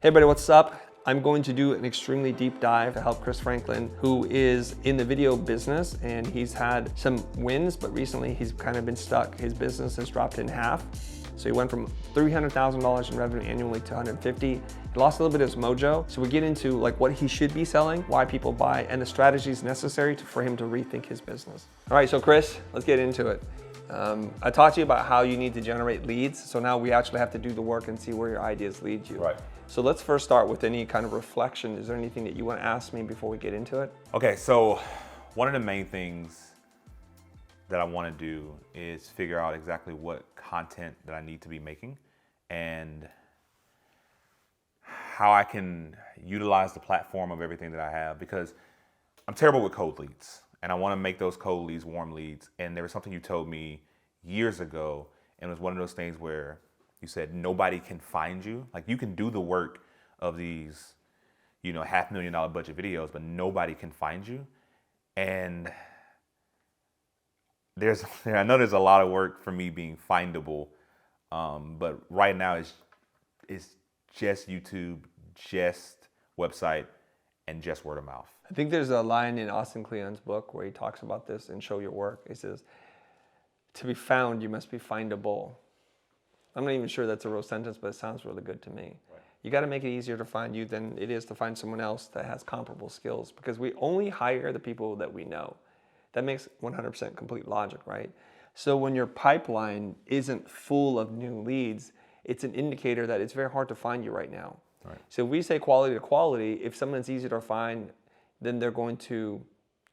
Hey everybody, what's up? I'm going to do an extremely deep dive to help Chris Franklin, who is in the video business, and he's had some wins, but recently he's kind of been stuck. His business has dropped in half. So he went from $300,000 in revenue annually to 150. He lost a little bit of his mojo. So we get into like what he should be selling, why people buy, and the strategies necessary for him to rethink his business. All right, so Chris, let's get into it. I talked to you about how you need to generate leads. So now we actually have to do the work and see where your ideas lead you. Right. So let's first start with any kind of reflection. Is there anything that you want to ask me before we get into it? Okay, so one of the main things that I want to do is figure out exactly what content that I need to be making and how I can utilize the platform of everything that I have, because I'm terrible with cold leads and I want to make those cold leads warm leads. And there was something you told me years ago, and it was one of those things where you said nobody can find you. Like, you can do the work of these, $500,000 budget videos, but nobody can find you. And I know there's a lot of work for me being findable, but right now it's just YouTube, just website, and just word of mouth. I think there's a line in Austin Kleon's book where he talks about this in Show Your Work. He says, to be found, you must be findable. I'm not even sure that's a real sentence, but it sounds really good to me. Right. You got to make it easier to find you than it is to find someone else that has comparable skills, because we only hire the people that we know. That makes 100% complete logic, right? So when your pipeline isn't full of new leads, it's an indicator that it's very hard to find you right now. Right. So if we say quality to quality, if someone's easy to find, then they're going to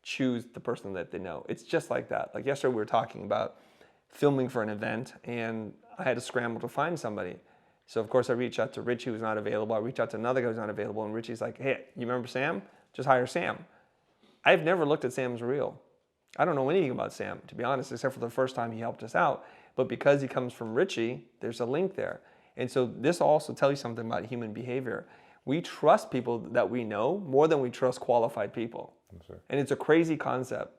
choose the person that they know. It's just like that. Like yesterday we were talking about filming for an event, and I had to scramble to find somebody. So of course I reached out to Richie, who's not available. I reached out to another guy who's not available, and Richie's like, hey, you remember Sam? Just hire Sam. I've never looked at Sam's reel. I don't know anything about Sam, to be honest, except for the first time he helped us out. But because he comes from Richie, there's a link there. And so this also tells you something about human behavior. We trust people that we know more than we trust qualified people. Sure. And it's a crazy concept.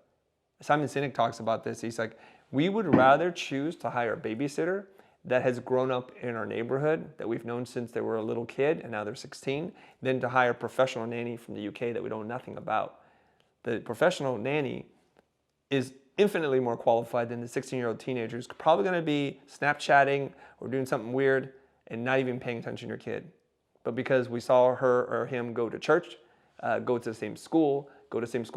Simon Sinek talks about this. He's like, we would rather choose to hire a babysitter that has grown up in our neighborhood, that we've known since they were a little kid and now they're 16, than to hire a professional nanny from the UK that we know nothing about. The professional nanny is infinitely more qualified than the 16-year-old teenager who's probably going to be Snapchatting or doing something weird and not even paying attention to your kid. But because we saw her or him go to church, go to the same school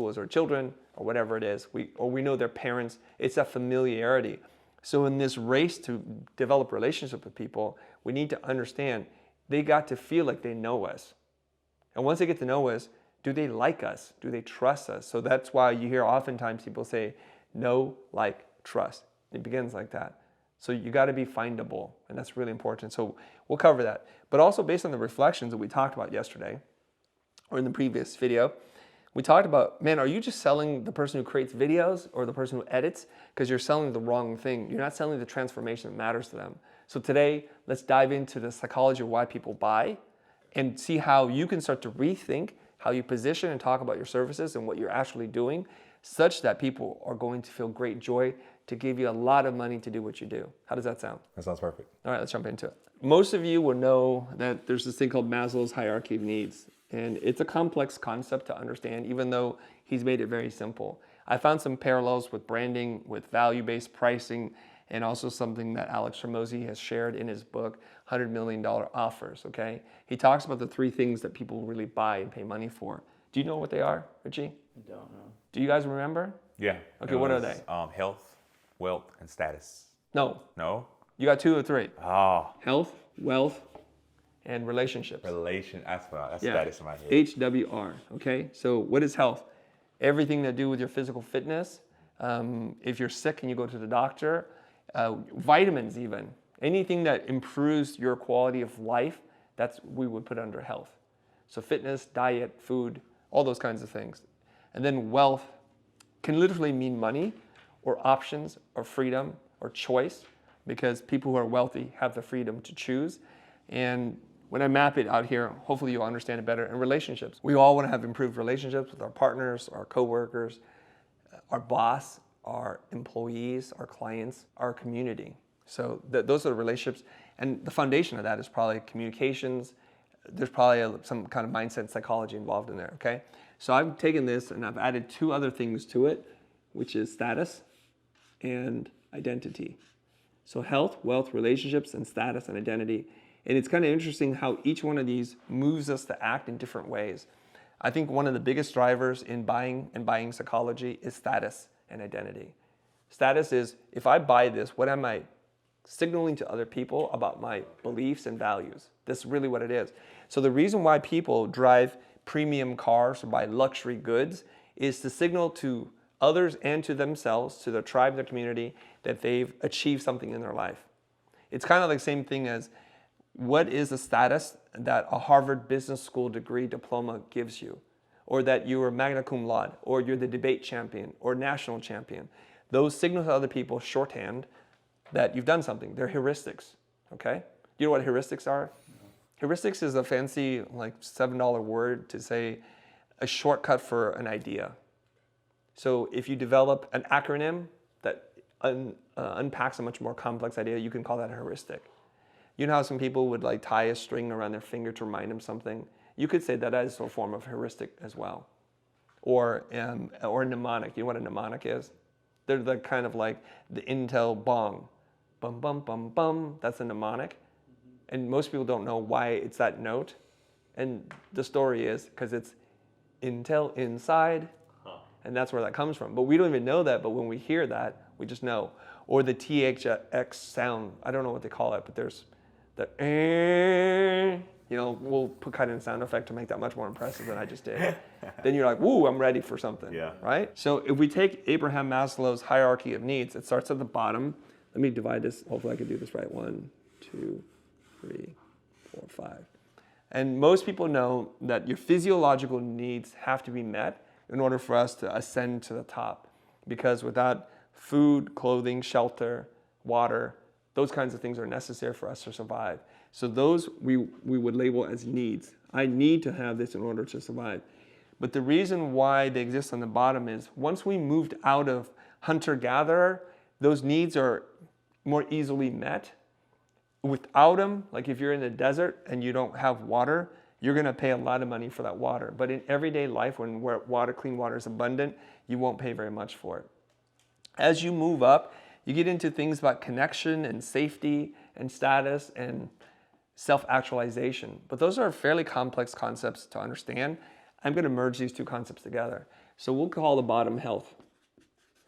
as our children, or whatever it is, we know their parents, it's a familiarity. So in this race to develop relationships with people, we need to understand they got to feel like they know us. And once they get to know us, do they like us? Do they trust us? So that's why you hear oftentimes people say, know, like, trust. It begins like that. So you got to be findable, and that's really important. So we'll cover that. But also based on the reflections that we talked about yesterday, or in the previous video, we talked about, man, are you just selling the person who creates videos or the person who edits? Because you're selling the wrong thing. You're not selling the transformation that matters to them. So today, let's dive into the psychology of why people buy and see how you can start to rethink how you position and talk about your services and what you're actually doing, such that people are going to feel great joy to give you a lot of money to do what you do. How does that sound? That sounds perfect. All right, let's jump into it. Most of you will know that there's this thing called Maslow's hierarchy of needs. And it's a complex concept to understand, even though he's made it very simple. I found some parallels with branding, with value-based pricing, and also something that Alex Hormozi has shared in his book, $100 Million Offers, okay? He talks about the three things that people really buy and pay money for. Do you know what they are, Richie? I don't know. Do you guys remember? Yeah. Okay, what are they? Health, wealth, and status. No. No? You got two or three. Oh. Health, wealth, and relationships. That's status in my head. HWR, okay? So what is health? Everything to do with your physical fitness. If you're sick and you go to the doctor, vitamins even. Anything that improves your quality of life, that's we would put under health. So fitness, diet, food, all those kinds of things. And then wealth can literally mean money or options or freedom or choice, because people who are wealthy have the freedom to choose. And when I map it out here, hopefully you'll understand it better. And relationships. We all want to have improved relationships with our partners, our coworkers, our boss, our employees, our clients, our community. So those are the relationships. And the foundation of that is probably communications, there's probably some kind of mindset psychology involved in there, okay? So I've taken this and I've added 2 other things to it, which is status and identity. So health, wealth, relationships, and status and identity. And it's kind of interesting how each one of these moves us to act in different ways. I think one of the biggest drivers in buying and buying psychology is status and identity. Status is, if I buy this, what am I signaling to other people about my beliefs and values? That's really what it is. So the reason why people drive premium cars or buy luxury goods is to signal to others and to themselves, to their tribe, their community, that they've achieved something in their life. It's kind of like the same thing as, what is the status that a Harvard Business School degree diploma gives you? Or that you were magna cum laude, or you're the debate champion, or national champion. Those signal to other people shorthand that you've done something. They're heuristics, okay? You know what heuristics are? No. Heuristics is a fancy, like $7 word to say a shortcut for an idea. So if you develop an acronym that unpacks a much more complex idea, you can call that a heuristic. You know how some people would like tie a string around their finger to remind them something? You could say that is a form of heuristic as well. Or a mnemonic. You know what a mnemonic is? They're the kind of like the Intel bong. Bum, bum, bum, bum. That's a mnemonic. And most people don't know why it's that note. And the story is because it's Intel inside. And that's where that comes from. But we don't even know that. But when we hear that, we just know. Or the THX sound. I don't know what they call it, but there's the we'll put kind of a sound effect to make that much more impressive than I just did. Then you're like, woo, I'm ready for something, right? So if we take Abraham Maslow's hierarchy of needs, it starts at the bottom. Let me divide this. Hopefully I can do this right. 1, 2, 3, 4, 5. And most people know that your physiological needs have to be met in order for us to ascend to the top. Because without food, clothing, shelter, water, those kinds of things are necessary for us to survive. So those we would label as needs. I need to have this in order to survive. But the reason why they exist on the bottom is once we moved out of hunter-gatherer, those needs are more easily met. Without them, like if you're in the desert and you don't have water, you're going to pay a lot of money for that water. But in everyday life, when clean water is abundant, you won't pay very much for it. As you move up, you get into things about connection and safety and status and self-actualization. But those are fairly complex concepts to understand. I'm going to merge these 2 concepts together. So we'll call the bottom health.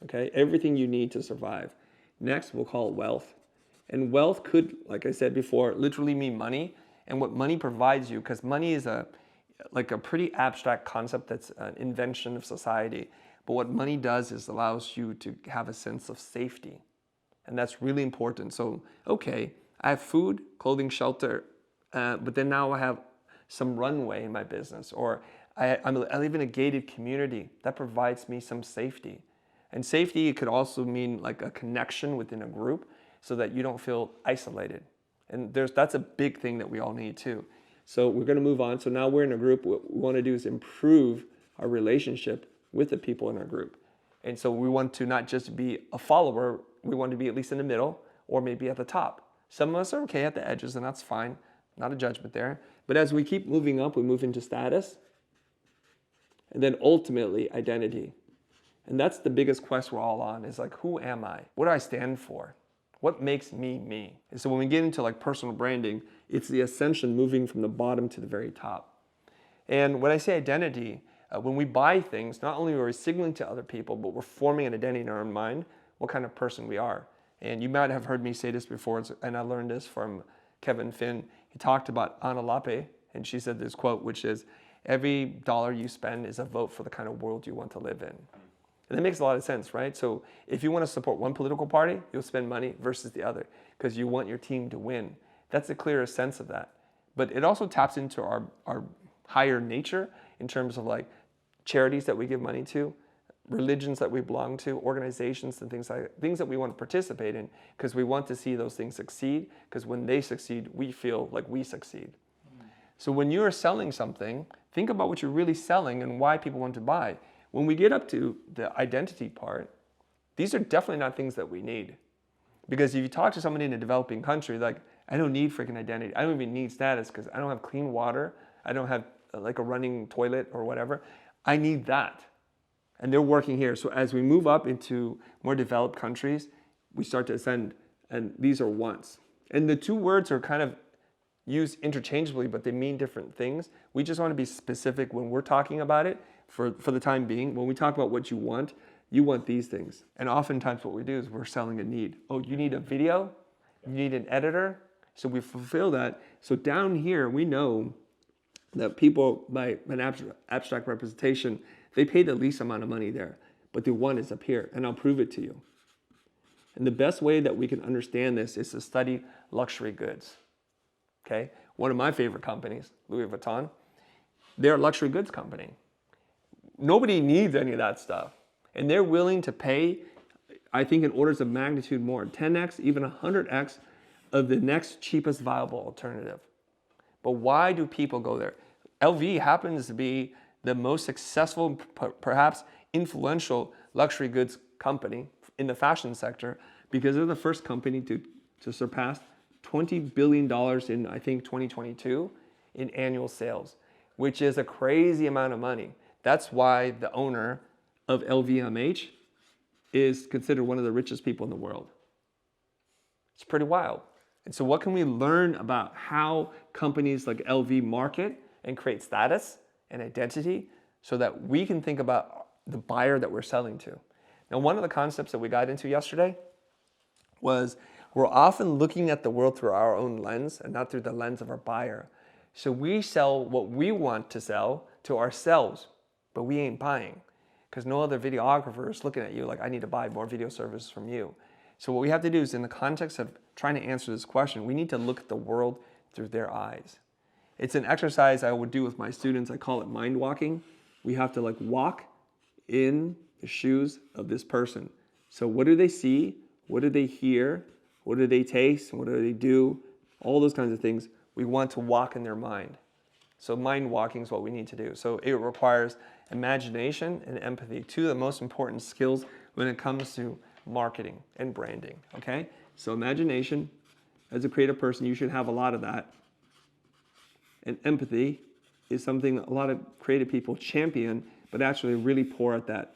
Okay, everything you need to survive. Next, we'll call it wealth. And wealth could, like I said before, literally mean money. And what money provides you, because money is a pretty abstract concept that's an invention of society. But what money does is allows you to have a sense of safety. And that's really important. So, okay, I have food, clothing, shelter, but then now I have some runway in my business. Or I live in a gated community. That provides me some safety. And safety could also mean like a connection within a group so that you don't feel isolated. And that's a big thing that we all need too. So we're going to move on. So now we're in a group. What we want to do is improve our relationship with the people in our group. And so we want to not just be a follower, we want to be at least in the middle or maybe at the top. Some of us are okay at the edges, and that's fine. Not a judgment there. But as we keep moving up, we move into status and then ultimately identity. And that's the biggest quest we're all on, is like, who am I? What do I stand for? What makes me me? And so when we get into like personal branding, it's the ascension moving from the bottom to the very top. And when I say identity, when we buy things, not only are we signaling to other people, but we're forming an identity in our own mind, what kind of person we are. And you might have heard me say this before, and I learned this from Kevin Finn. He talked about Anna Lappe, and she said this quote, which is, every dollar you spend is a vote for the kind of world you want to live in. And that makes a lot of sense, right? So if you want to support one political party, you'll spend money versus the other because you want your team to win. That's the clearest sense of that. But it also taps into our higher nature in terms of like charities that we give money to, religions that we belong to, organizations and things that we want to participate in because we want to see those things succeed, because when they succeed, we feel like we succeed. So when you are selling something, think about what you're really selling and why people want to buy. When we get up to the identity part, these are definitely not things that we need. Because if you talk to somebody in a developing country, like, I don't need freaking identity. I don't even need status because I don't have clean water. I don't have like a running toilet or whatever. I need that. And they're working here. So as we move up into more developed countries, we start to ascend, and these are wants. And the two words are kind of used interchangeably, but they mean different things. We just want to be specific when we're talking about it for the time being. When we talk about what you want these things. And oftentimes what we do is we're selling a need. Oh, you need a video? You need an editor? So we fulfill that. So down here, we know that people, by an abstract representation, they pay the least amount of money there, but the one is up here, and I'll prove it to you. And the best way that we can understand this is to study luxury goods. Okay? One of my favorite companies, Louis Vuitton, they're a luxury goods company. Nobody needs any of that stuff. And they're willing to pay, I think, in orders of magnitude more, 10x, even 100x of the next cheapest viable alternative. But why do people go there? LV happens to be the most successful, perhaps influential luxury goods company in the fashion sector because they're the first company to surpass $20 billion in, I think, 2022 in annual sales, which is a crazy amount of money. That's why the owner of LVMH is considered one of the richest people in the world. It's pretty wild. And so what can we learn about how companies like LV market and create status and identity so that we can think about the buyer that we're selling to? Now, one of the concepts that we got into yesterday was we're often looking at the world through our own lens and not through the lens of our buyer. So we sell what we want to sell to ourselves, but we ain't buying because no other videographer is looking at you like, I need to buy more video services from you. So what we have to do is, in the context of trying to answer this question, we need to look at the world through their eyes. It's an exercise I would do with my students. I call it mind walking. We have to walk in the shoes of this person. So what do they see? What do they hear? What do they taste? What do they do? All those kinds of things. We want to walk in their mind. So mind walking is what we need to do. So it requires imagination and empathy, two of the most important skills when it comes to marketing and branding, okay? So imagination, as a creative person, you should have a lot of that. And empathy is something a lot of creative people champion, but actually really poor at that.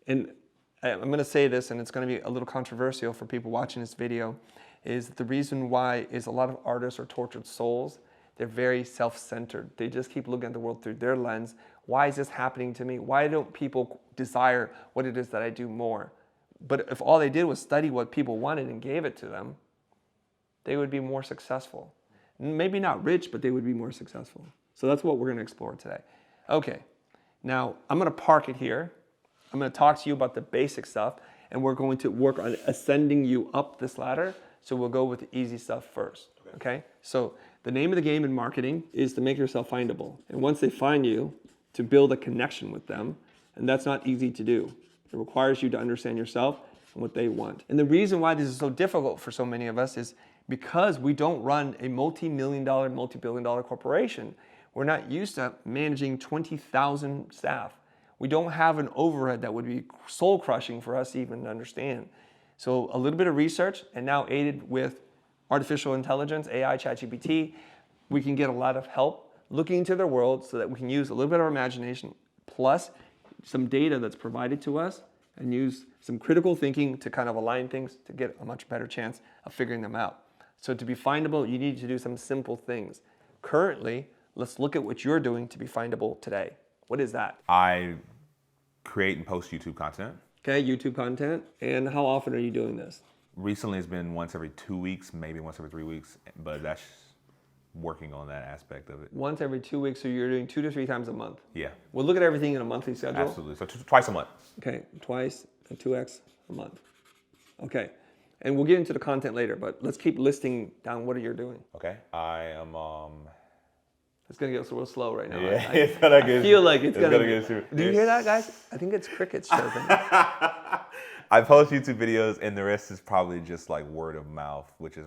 And I'm gonna say this, and it's gonna be a little controversial for people watching this video, is the reason why is a lot of artists are tortured souls. They're very self-centered. They just keep looking at the world through their lens. Why is this happening to me? Why don't people desire what it is that I do more? But if all they did was study what people wanted and gave it to them, they would be more successful. Maybe not rich, but they would be more successful. So that's what we're going to explore today. Okay, now I'm going to park it here. I'm going to talk to you about the basic stuff, and we're going to work on ascending you up this ladder. So we'll go with the easy stuff first. Okay? So the name of the game in marketing is to make yourself findable. And once they find you, to build a connection with them. And that's not easy to do. It requires you to understand yourself and what they want. And the reason why this is so difficult for so many of us is because we don't run a multi-million-dollar, multi-billion-dollar corporation. We're not used to managing 20,000 staff. We don't have an overhead that would be soul-crushing for us even to understand. So a little bit of research, and now aided with artificial intelligence, AI, ChatGPT, we can get a lot of help looking into their world so that we can use a little bit of our imagination plus some data that's provided to us and use some critical thinking to kind of align things to get a much better chance of figuring them out. So to be findable, you need to do some simple things. Currently, let's look at what you're doing to be findable today. What is that? I create and post YouTube content. Okay, YouTube content. And how often are you doing this? Recently, it's been once every 2 weeks, maybe once every 3 weeks, but that's working on that aspect of it. Once every 2 weeks, so you're doing 2 to 3 times a month? Yeah. We'll look at everything in a monthly schedule? Absolutely. So twice a month. Okay, twice and 2x a month. Okay, and we'll get into the content later, but let's keep listing down what you're doing. Okay, I am... It's gonna get real slow right now. Yeah, I feel like it's gonna get through. Do you hear that, guys? I think it's crickets chirping. I post YouTube videos, and the rest is probably just like word of mouth, which is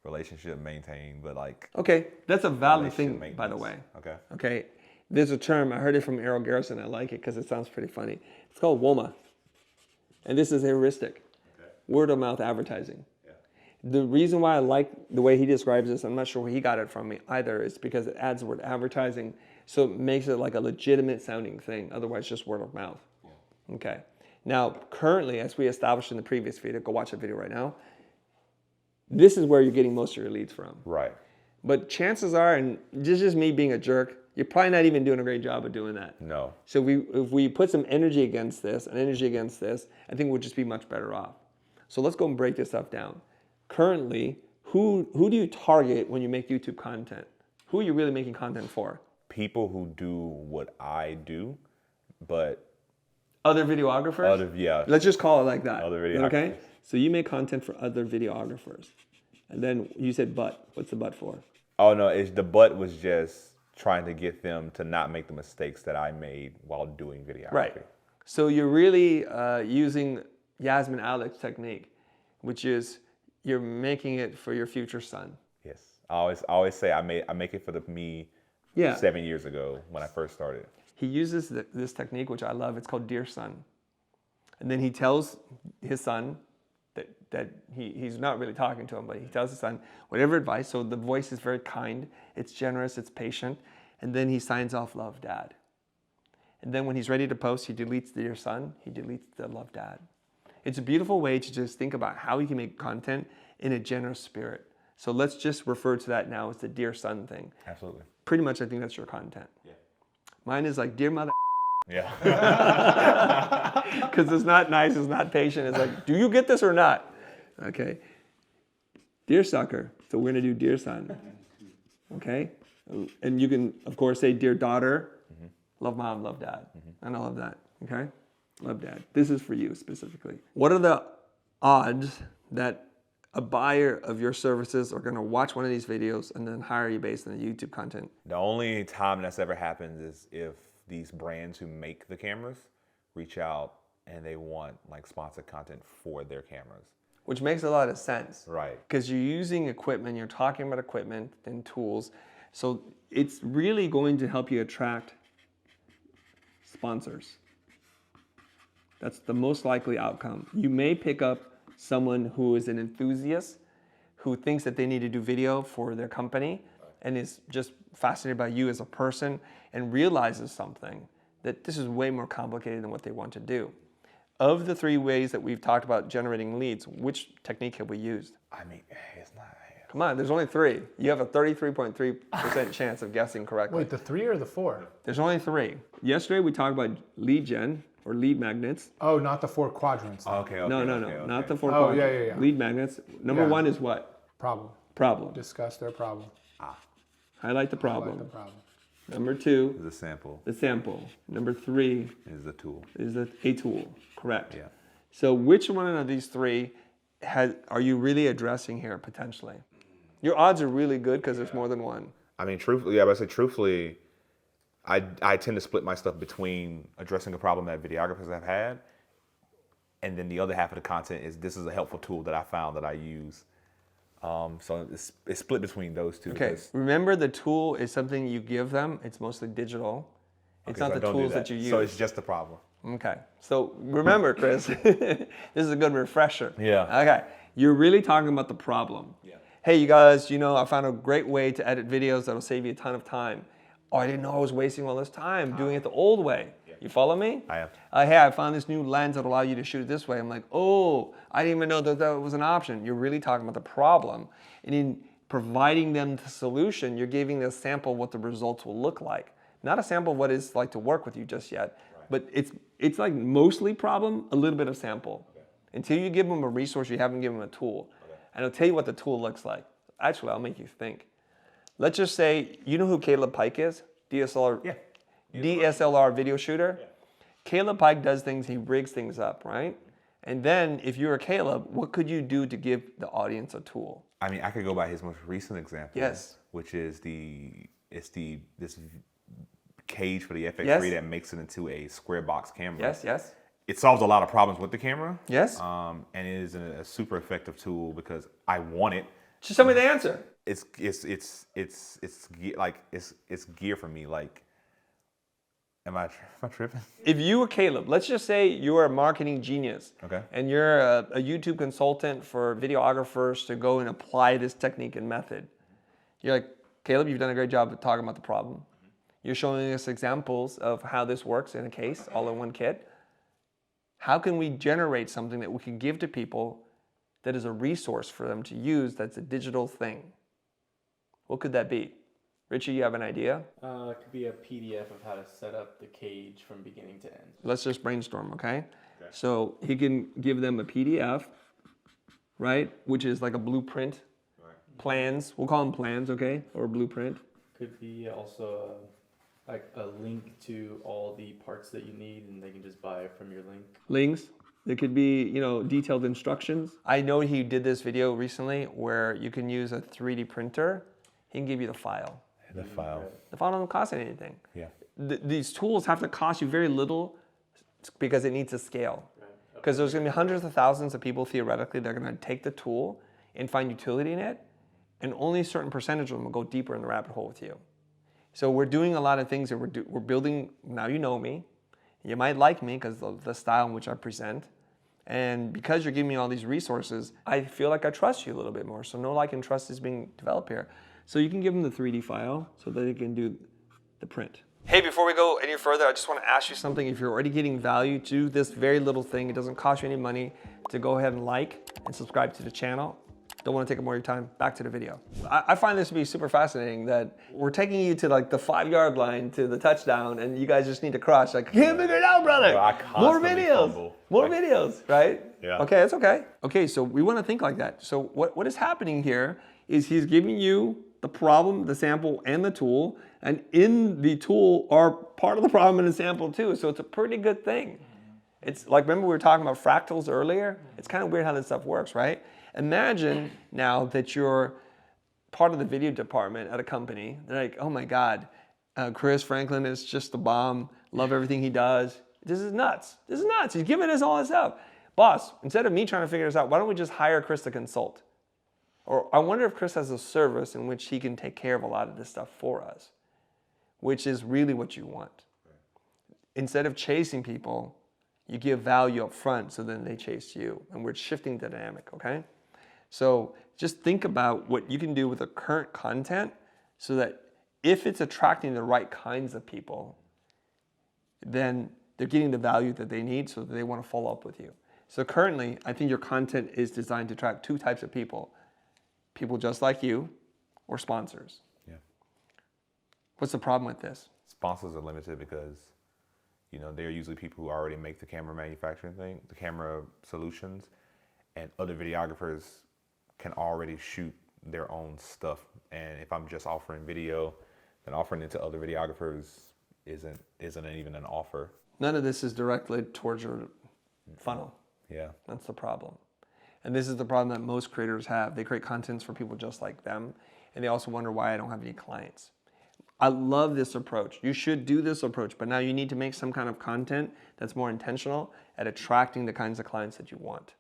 relationship maintained, but like... Okay, that's a valid thing, by the way. Okay. Okay, there's a term, I heard it from Errol Garrison, I like it because it sounds pretty funny. It's called WOMA, and this is heuristic, word of mouth advertising. Yeah. The reason why I like the way he describes this, I'm not sure where he got it from me either, is because it adds the word advertising, so it makes it like a legitimate sounding thing. Otherwise, just word of mouth. Yeah. Okay. Now, currently, as we established in the previous video, go watch the video right now. This is where you're getting most of your leads from. Right. But chances are, and just me being a jerk, you're probably not even doing a great job of doing that. No. So if we put some energy against this and energy against this, I think we'll just be much better off. So let's go and break this stuff down. Currently, who do you target when you make YouTube content? Who are you really making content for? People who do what I do, but Other videographers? yeah. Let's just call it like that. Other videographers. Okay? So you make content for other videographers. And then you said but. What's the but for? Oh no, the but was just trying to get them to not make the mistakes that I made while doing videography. Right. So you're really using Yasmin Alec's technique, which is you're making it for your future son. Yes. I always say I make it for me 7 years ago when I first started. He uses this technique, which I love. It's called Dear Son. And then he tells his son that he's not really talking to him, but he tells his son whatever advice. So the voice is very kind, it's generous, it's patient. And then he signs off, love, Dad. And then when he's ready to post, he deletes the Dear Son, he deletes the love, Dad. It's a beautiful way to just think about how you can make content in a generous spirit. So let's just refer to that now as the Dear Son thing. Absolutely. Pretty much I think that's your content. Yeah. Mine is like, Dear Mother. Yeah. Because it's not nice, it's not patient. It's like, do you get this or not? Okay. Dear Sucker. So we're going to do Dear Son. Okay? And you can, of course, say Dear Daughter. Love Mom, love Dad. And I love that. Okay? Love Dad. This is for you specifically. What are the odds that a buyer of your services are going to watch one of these videos and then hire you based on the YouTube content? The only time that's ever happened is if these brands who make the cameras reach out and they want like sponsored content for their cameras. Which makes a lot of sense. Right. Because you're using equipment, you're talking about equipment and tools. So it's really going to help you attract sponsors. That's the most likely outcome. You may pick up someone who is an enthusiast, who thinks that they need to do video for their company and is just fascinated by you as a person and realizes something, that this is way more complicated than what they want to do. Of the 3 ways that we've talked about generating leads, which technique have we used? I mean, it's not. Come on, there's only 3. You have a 33.3% chance of guessing correctly. Wait, the 3 or the 4? There's only 3. Yesterday we talked about lead gen or lead magnets. Oh, not the 4 quadrants. Okay. No, not the 4 Oh, quadrants. yeah. Lead magnets. Number 1 is what? Problem. Problem. Discuss their problem. Highlight the problem. Highlight the problem. Number 2, It's a sample. the sample. Number 3 Is a tool. is a tool. Correct. Yeah. So which one of these 3 are you really addressing here potentially? Your odds are really good because there's more than one. I mean, truthfully, I tend to split my stuff between addressing a problem that videographers have had, and then the other half of the content is this is a helpful tool that I found that I use. So it's split between those two. Okay. Remember, the tool is something you give them. It's mostly digital. It's not the tools that you use. So it's just the problem. Okay. So remember, Chris, this is a good refresher. Yeah. Okay. You're really talking about the problem. Yeah. Hey, you guys, I found a great way to edit videos that'll save you a ton of time. Oh, I didn't know I was wasting all this time doing it the old way. Yeah. You follow me? I am. Hey, I found this new lens that allows you to shoot it this way. I'm like, oh, I didn't even know that was an option. You're really talking about the problem. And in providing them the solution, you're giving them a sample of what the results will look like. Not a sample of what it's like to work with you just yet, but it's like mostly problem, a little bit of sample. Okay. Until you give them a resource, you haven't given them a tool. Okay. And I'll tell you what the tool looks like. Actually, I'll make you think. Let's just say, you know who Caleb Pike is? DSLR video shooter. Yeah. Caleb Pike does things, he rigs things up, right? And then if you're a Caleb, what could you do to give the audience a tool? I mean, I could go by his most recent example. Yes. Which is this cage for the FX3 that makes it into a square box camera. Yes. It solves a lot of problems with the camera. Yes. And it is a super effective tool because I want it. Just tell me the answer. It's gear for me. Like, Am I tripping? If you were Caleb, let's just say you're a marketing genius. Okay. And you're a YouTube consultant for videographers to go and apply this technique and method. You're like, Caleb, you've done a great job of talking about the problem. You're showing us examples of how this works in a case, all in one kit. How can we generate something that we can give to people that is a resource for them to use that's a digital thing? What could that be? Richie, you have an idea? It could be a PDF of how to set up the cage from beginning to end. Let's just brainstorm, okay? So he can give them a PDF, right? Which is like a blueprint, plans. We'll call them plans, okay? Or a blueprint. Could be also like a link to all the parts that you need, and they can just buy it from your link. Links. There could be, detailed instructions. I know he did this video recently where you can use a 3D printer. He can give you the file. The file. The file doesn't cost anything. Yeah. These tools have to cost you very little because it needs to scale. Because there's going to be hundreds of thousands of people, theoretically, that are going to take the tool and find utility in it, and only a certain percentage of them will go deeper in the rabbit hole with you. So we're doing a lot of things that we're building. Now you know me. You might like me because of the style in which I present. And because you're giving me all these resources, I feel like I trust you a little bit more. So know, like, and trust is being developed here. So you can give them the 3D file so that they can do the print. Hey, before we go any further, I just want to ask you something. If you're already getting value to this very little thing, it doesn't cost you any money to go ahead and like and subscribe to the channel. Don't want to take up more of your time. Back to the video. I find this to be super fascinating that we're taking you to like the 5-yard line to the touchdown, and you guys just need to crush. Like, can't figure it out, brother. Well, I More constantly videos. fumble. More videos, right? Yeah. Okay, that's okay. Okay, so we want to think like that. So what is happening here is he's giving you the problem, the sample, and the tool. And in the tool are part of the problem and the sample too. So it's a pretty good thing. It's like, remember we were talking about fractals earlier? It's kind of weird how this stuff works, right? Imagine now that you're part of the video department at a company. They're like, oh my God, Chris Franklin is just the bomb. Love everything he does. This is nuts. This is nuts. He's giving us all this stuff. Boss, instead of me trying to figure this out, why don't we just hire Chris to consult? Or I wonder if Chris has a service in which he can take care of a lot of this stuff for us, which is really what you want. Instead of chasing people, you give value up front so then they chase you. And we're shifting the dynamic, okay? So just think about what you can do with the current content so that if it's attracting the right kinds of people, then they're getting the value that they need so that they want to follow up with you. So currently, I think your content is designed to attract 2 types of people. People just like you, or sponsors. Yeah. What's the problem with this? Sponsors are limited because, they're usually people who already make the camera manufacturing thing, the camera solutions, and other videographers can already shoot their own stuff. And if I'm just offering video, then offering it to other videographers isn't even an offer. None of this is directly towards your funnel. Yeah. That's the problem. And this is the problem that most creators have. They create contents for people just like them, and they also wonder why I don't have any clients. I love this approach. You should do this approach, but now you need to make some kind of content that's more intentional at attracting the kinds of clients that you want.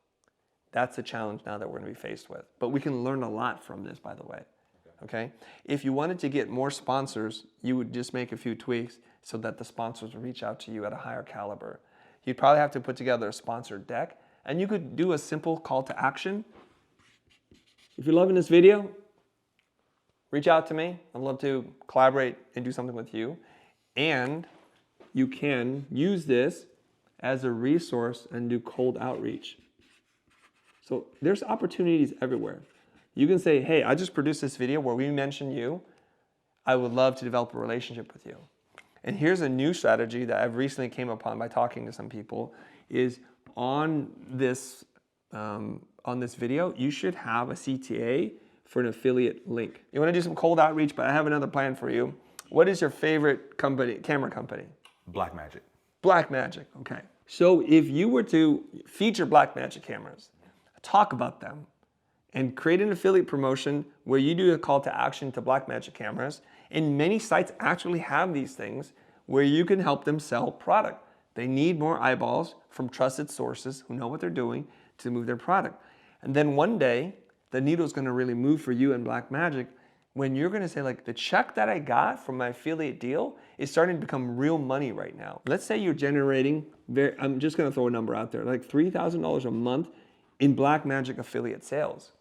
That's the challenge now that we're going to be faced with. But we can learn a lot from this, by the way. Okay? If you wanted to get more sponsors, you would just make a few tweaks so that the sponsors would reach out to you at a higher caliber. You'd probably have to put together a sponsored deck, and you could do a simple call to action. If you're loving this video, reach out to me. I'd love to collaborate and do something with you. And you can use this as a resource and do cold outreach. So there's opportunities everywhere. You can say, hey, I just produced this video where we mentioned you. I would love to develop a relationship with you. And here's a new strategy that I've recently came upon by talking to some people is on this video, you should have a CTA for an affiliate link. You want to do some cold outreach, but I have another plan for you. What is your favorite camera company? Blackmagic. Blackmagic, okay. So if you were to feature Blackmagic cameras, talk about them, and create an affiliate promotion where you do a call to action to Blackmagic cameras, and many sites actually have these things where you can help them sell product. They need more eyeballs from trusted sources who know what they're doing to move their product. And then one day, the needle is going to really move for you and Blackmagic, when you're going to say like the check that I got from my affiliate deal is starting to become real money right now. Let's say you're generating, I'm just going to throw a number out there, like $3,000 a month in Blackmagic affiliate sales.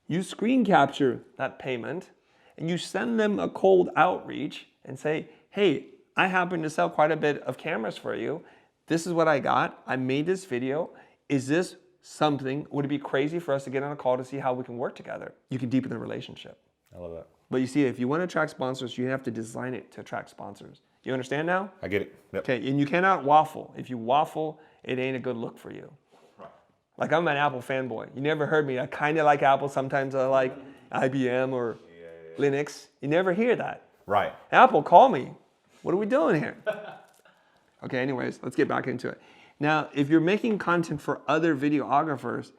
You screen capture that payment and you send them a cold outreach and say, hey, I happen to sell quite a bit of cameras for you. This is what I got. I made this video. Is this something, would it be crazy for us to get on a call to see how we can work together? You can deepen the relationship. I love that. But you see, if you want to attract sponsors, you have to design it to attract sponsors. You understand now? I get it. Yep. Okay, and you cannot waffle. If you waffle, it ain't a good look for you. Right. Like I'm an Apple fanboy. You never heard me. I kind of like Apple. Sometimes I like IBM or Linux. You never hear that. Right. Apple, call me. What are we doing here? Okay, anyways, let's get back into it. Now, if you're making content for other videographers,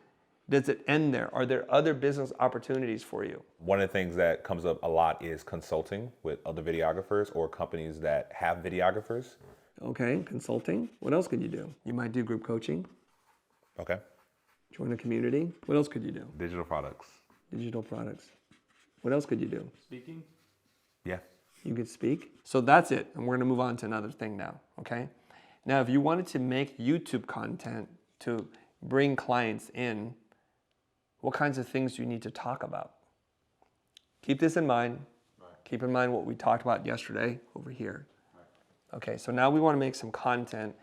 does it end there? Are there other business opportunities for you? One of the things that comes up a lot is consulting with other videographers or companies that have videographers. Okay, consulting. What else could you do? You might do group coaching, Okay. join a community. What else could you do? Digital products. Digital products. What else could you do? Speaking? Yeah. You could speak. So that's it. And we're going to move on to another thing now, okay? Now, if you wanted to make YouTube content to bring clients in, what kinds of things do you need to talk about? Keep this in mind. Right. Keep in mind what we talked about yesterday over here. Right. Okay, so now we want to make some content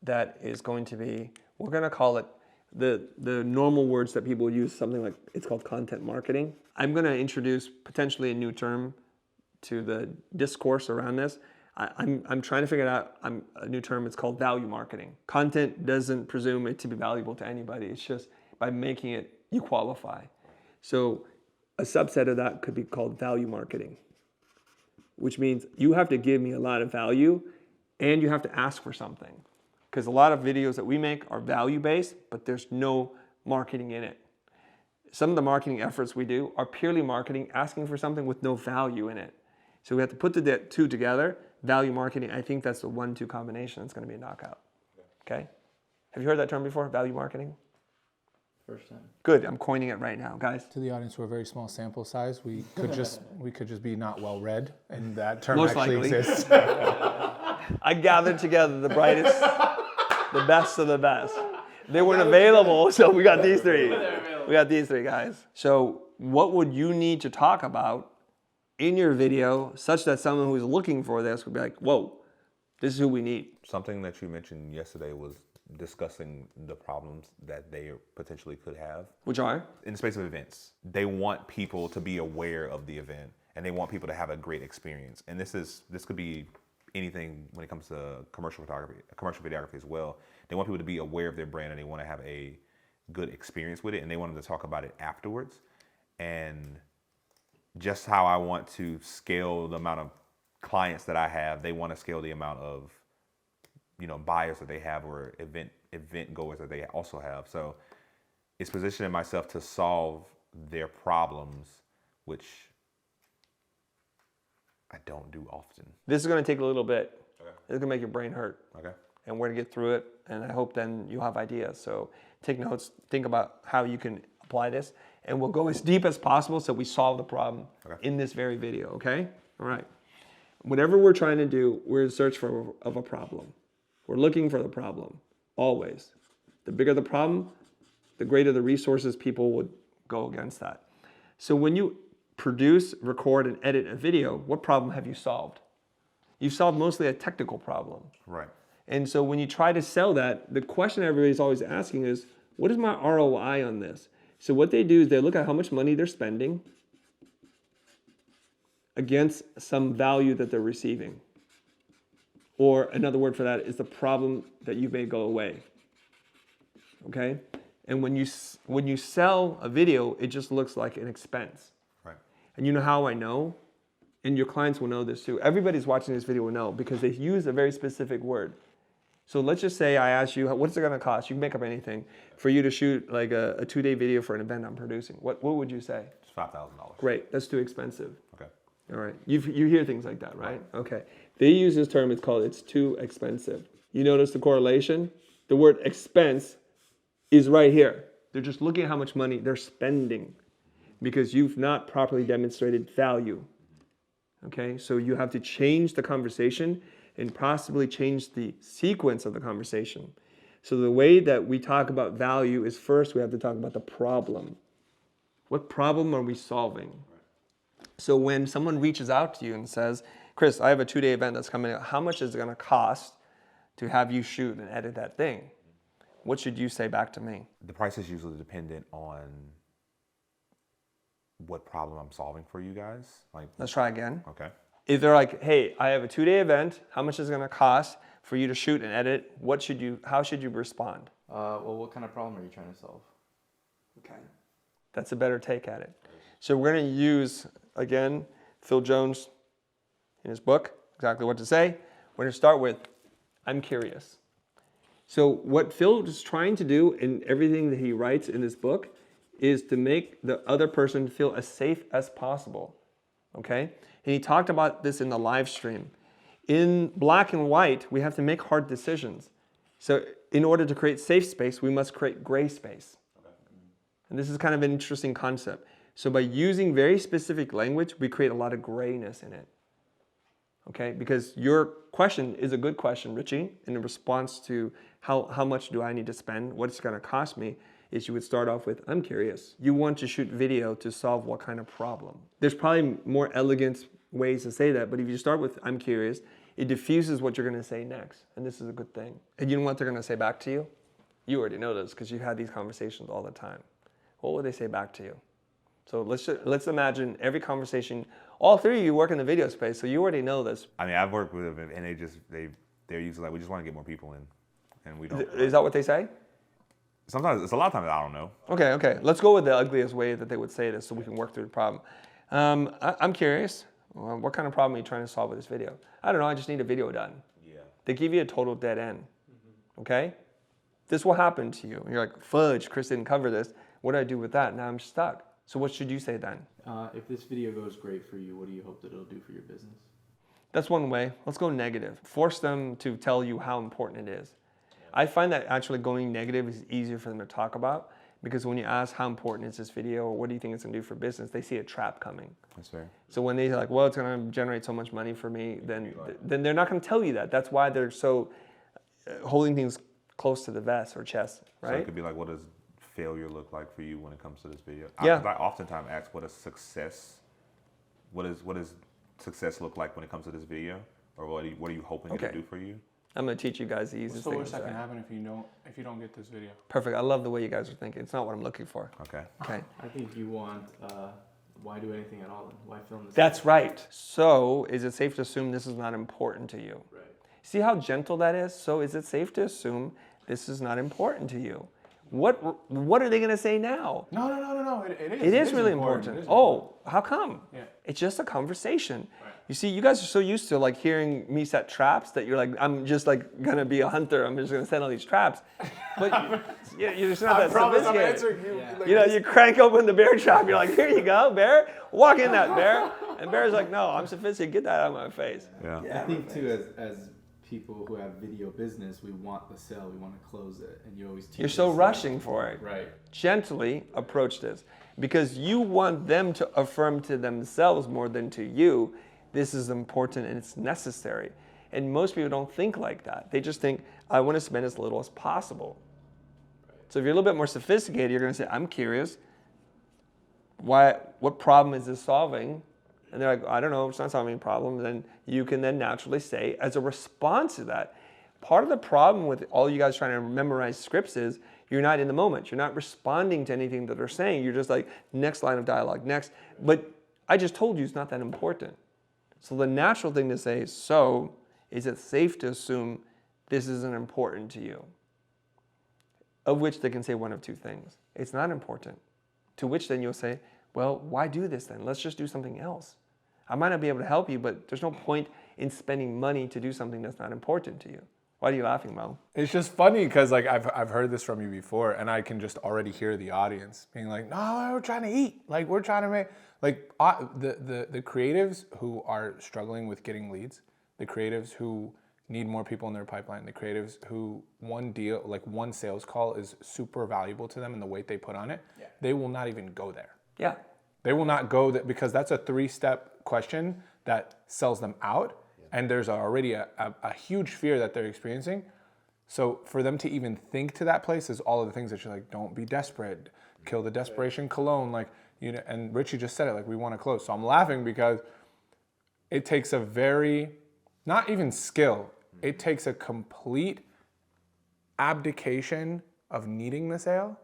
that is going to be, we're going to call it the normal words that people use, something like, it's called content marketing. I'm going to introduce potentially a new term to the discourse around this. I'm trying to figure it out. A new term. It's called value marketing. Content doesn't presume it to be valuable to anybody. It's just by making it, you qualify. So a subset of that could be called value marketing, which means you have to give me a lot of value and you have to ask for something. Because a lot of videos that we make are value-based, but there's no marketing in it. Some of the marketing efforts we do are purely marketing, asking for something with no value in it. So we have to put the two together. Value marketing, I think that's the 1-2 combination that's going to be a knockout. Okay? Have you heard that term before, value marketing? First time. Good, I'm coining it right now, guys. To the audience, we're a very small sample size. We could just be not well read, and that term Most actually likely. exists. I gathered together the brightest, the best of the best. They weren't available, so we got these three. We got these three guys. So what would you need to talk about in your video such that someone who's looking for this would be like, whoa, this is who we need? Something that you mentioned yesterday was discussing the problems that they potentially could have. Which are? In the space of events, they want people to be aware of the event and they want people to have a great experience. And this could be anything when it comes to commercial videography as well. They want people to be aware of their brand and they want to have a good experience with it and they want them to talk about it afterwards. And just how I want to scale the amount of clients that I have, they want to scale the amount of, buyers that they have or event goers that they also have. So it's positioning myself to solve their problems, which I don't do often. This is going to take a little bit. Okay. It's going to make your brain hurt. Okay. And we're going to get through it. And I hope then you'll have ideas. So take notes, think about how you can apply this. And we'll go as deep as possible so we solve the problem in this very video, okay? All right. Whatever we're trying to do, we're in search of a problem. We're looking for the problem, always. The bigger the problem, the greater the resources people would go against that. So when you produce, record, and edit a video, what problem have you solved? You've solved mostly a technical problem. Right. And so when you try to sell that, the question everybody's always asking is, what is my ROI on this? So what they do is they look at how much money they're spending against some value that they're receiving. Or another word for that is the problem that you may go away. Okay? And when you sell a video, it just looks like an expense. Right. And you know how I know? And your clients will know this too. Everybody's watching this video will know because they use a very specific word. So let's just say I ask you, what's it going to cost? You can make up anything for you to shoot like a 2-day video for an event I'm producing. What would you say? It's $5,000. Great, that's too expensive. Okay. All right, you hear things like that, right? Okay. They use this term, it's too expensive. You notice the correlation? The word expense is right here. They're just looking at how much money they're spending. because you've not properly demonstrated value. Okay, so you have to change the conversation and possibly change the sequence of the conversation. So the way that we talk about value is first we have to talk about the problem. What problem are we solving? So when someone reaches out to you and says, Chris, I have a 2-day event that's coming up. How much is it going to cost to have you shoot and edit that thing? What should you say back to me? The price is usually dependent on what problem I'm solving for you guys. Like, Let's try again. okay. If they're like, hey, I have a 2-day event. How much is it going to cost for you to shoot and edit? How should you respond? Well, what kind of problem are you trying to solve? Okay. That's a better take at it. So we're going to use, again, Phil Jones in his book, exactly what to say. We're going to start with, I'm curious. So what Phil is trying to do in everything that he writes in this book is to make the other person feel as safe as possible. Okay? And he talked about this in the live stream. In black and white, we have to make hard decisions. So in order to create safe space, we must create gray space. And this is kind of an interesting concept. So by using very specific language, we create a lot of grayness in it. Okay, because your question is a good question, Richie, in response to how much do I need to spend, what's it going to cost me, is you would start off with, I'm curious. You want to shoot video to solve what kind of problem? There's probably more elegant ways to say that, but if you start with, I'm curious, it diffuses what you're going to say next, and this is a good thing. And you know what they're going to say back to you? You already know this because you've had these conversations all the time. What would they say back to you? So let's imagine every conversation. All three of you work in the video space, so you already know this. I mean, I've worked with them, and they're usually like, we just want to get more people in, and we don't. Is that what they say? Sometimes it's a lot of times I don't know. Okay. Let's go with the ugliest way that they would say this, so we can work through the problem. I'm curious. What kind of problem are you trying to solve with this video? I don't know. I just need a video done. Yeah. They give you a total dead end. Okay. This will happen to you. You're like, fudge. Chris didn't cover this. What do I do with that? Now I'm stuck. So what should you say then? If this video goes great for you, what do you hope that it'll do for your business? That's one way. Let's go negative. Force them to tell you how important it is. I find that actually going negative is easier for them to talk about, because when you ask how important is this video or what do you think it's going to do for business, they see a trap coming. That's fair. So when they're like, well, it's going to generate so much money for me, then they're not going to tell you that. That's why they're so holding things close to the vest or chest, right? So it could be like, what does failure look like for you when it comes to this video? Yeah. I oftentimes ask what does success look like when it comes to this video, or what are you hoping it to do for you? I'm going to teach you guys the easiest thing. What's the worst that can happen if you don't get this video? Perfect. I love the way you guys are thinking. It's not what I'm looking for. Okay. I think you want, why do anything at all then? Why film this? That's right. So is it safe to assume this is not important to you? Right. See how gentle that is? So is it safe to assume this is not important to you? What are they going to say now? No. It is really important. How come? Yeah. It's just a conversation. Right. You see, you guys are so used to like hearing me set traps that you're like, I'm just like going to be a hunter. I'm just going to set all these traps. But you're just not that sophisticated. I'm answering you. Yeah. Like You know, you crank open the bear trap. You're like, here you go, bear. Walk in that bear. And bear's like, no, I'm sophisticated. Get that out of my face. Yeah. I think too, as people who have video business, we want the sale, we want to close it, and you always teach You're so us rushing for it. Right. Gently approach this, because you want them to affirm to themselves more than to you, this is important and it's necessary. And most people don't think like that. They just think, I want to spend as little as possible. Right. So if you're a little bit more sophisticated, you're going to say, I'm curious, what problem is this solving? And they're like, I don't know, it's not solving any problem. Then you can then naturally say, as a response to that, part of the problem with all you guys trying to memorize scripts is you're not in the moment. You're not responding to anything that they're saying. You're just like, next line of dialogue, next. But I just told you it's not that important. So the natural thing to say is, so is it safe to assume this isn't important to you? Of which they can say one of two things. It's not important. To which then you'll say, well, why do this then? Let's just do something else. I might not be able to help you, but there's no point in spending money to do something that's not important to you. Why are you laughing, Mo? It's just funny because like I've heard this from you before, and I can just already hear the audience being like, "No, we're trying to eat. Like we're trying to make like the creatives who are struggling with getting leads, the creatives who need more people in their pipeline, the creatives who one deal, like one sales call is super valuable to them and the weight they put on it, they will not even go there. Yeah. They will not go that, because that's a 3-step question that sells them out. And there's already a huge fear that they're experiencing. So for them to even think to that place is all of the things that you're like, don't be desperate, kill the desperation cologne. Like, you know, and Richie just said it, like, we want to close. So I'm laughing because it takes a very, not even skill, it takes a complete abdication of needing the sale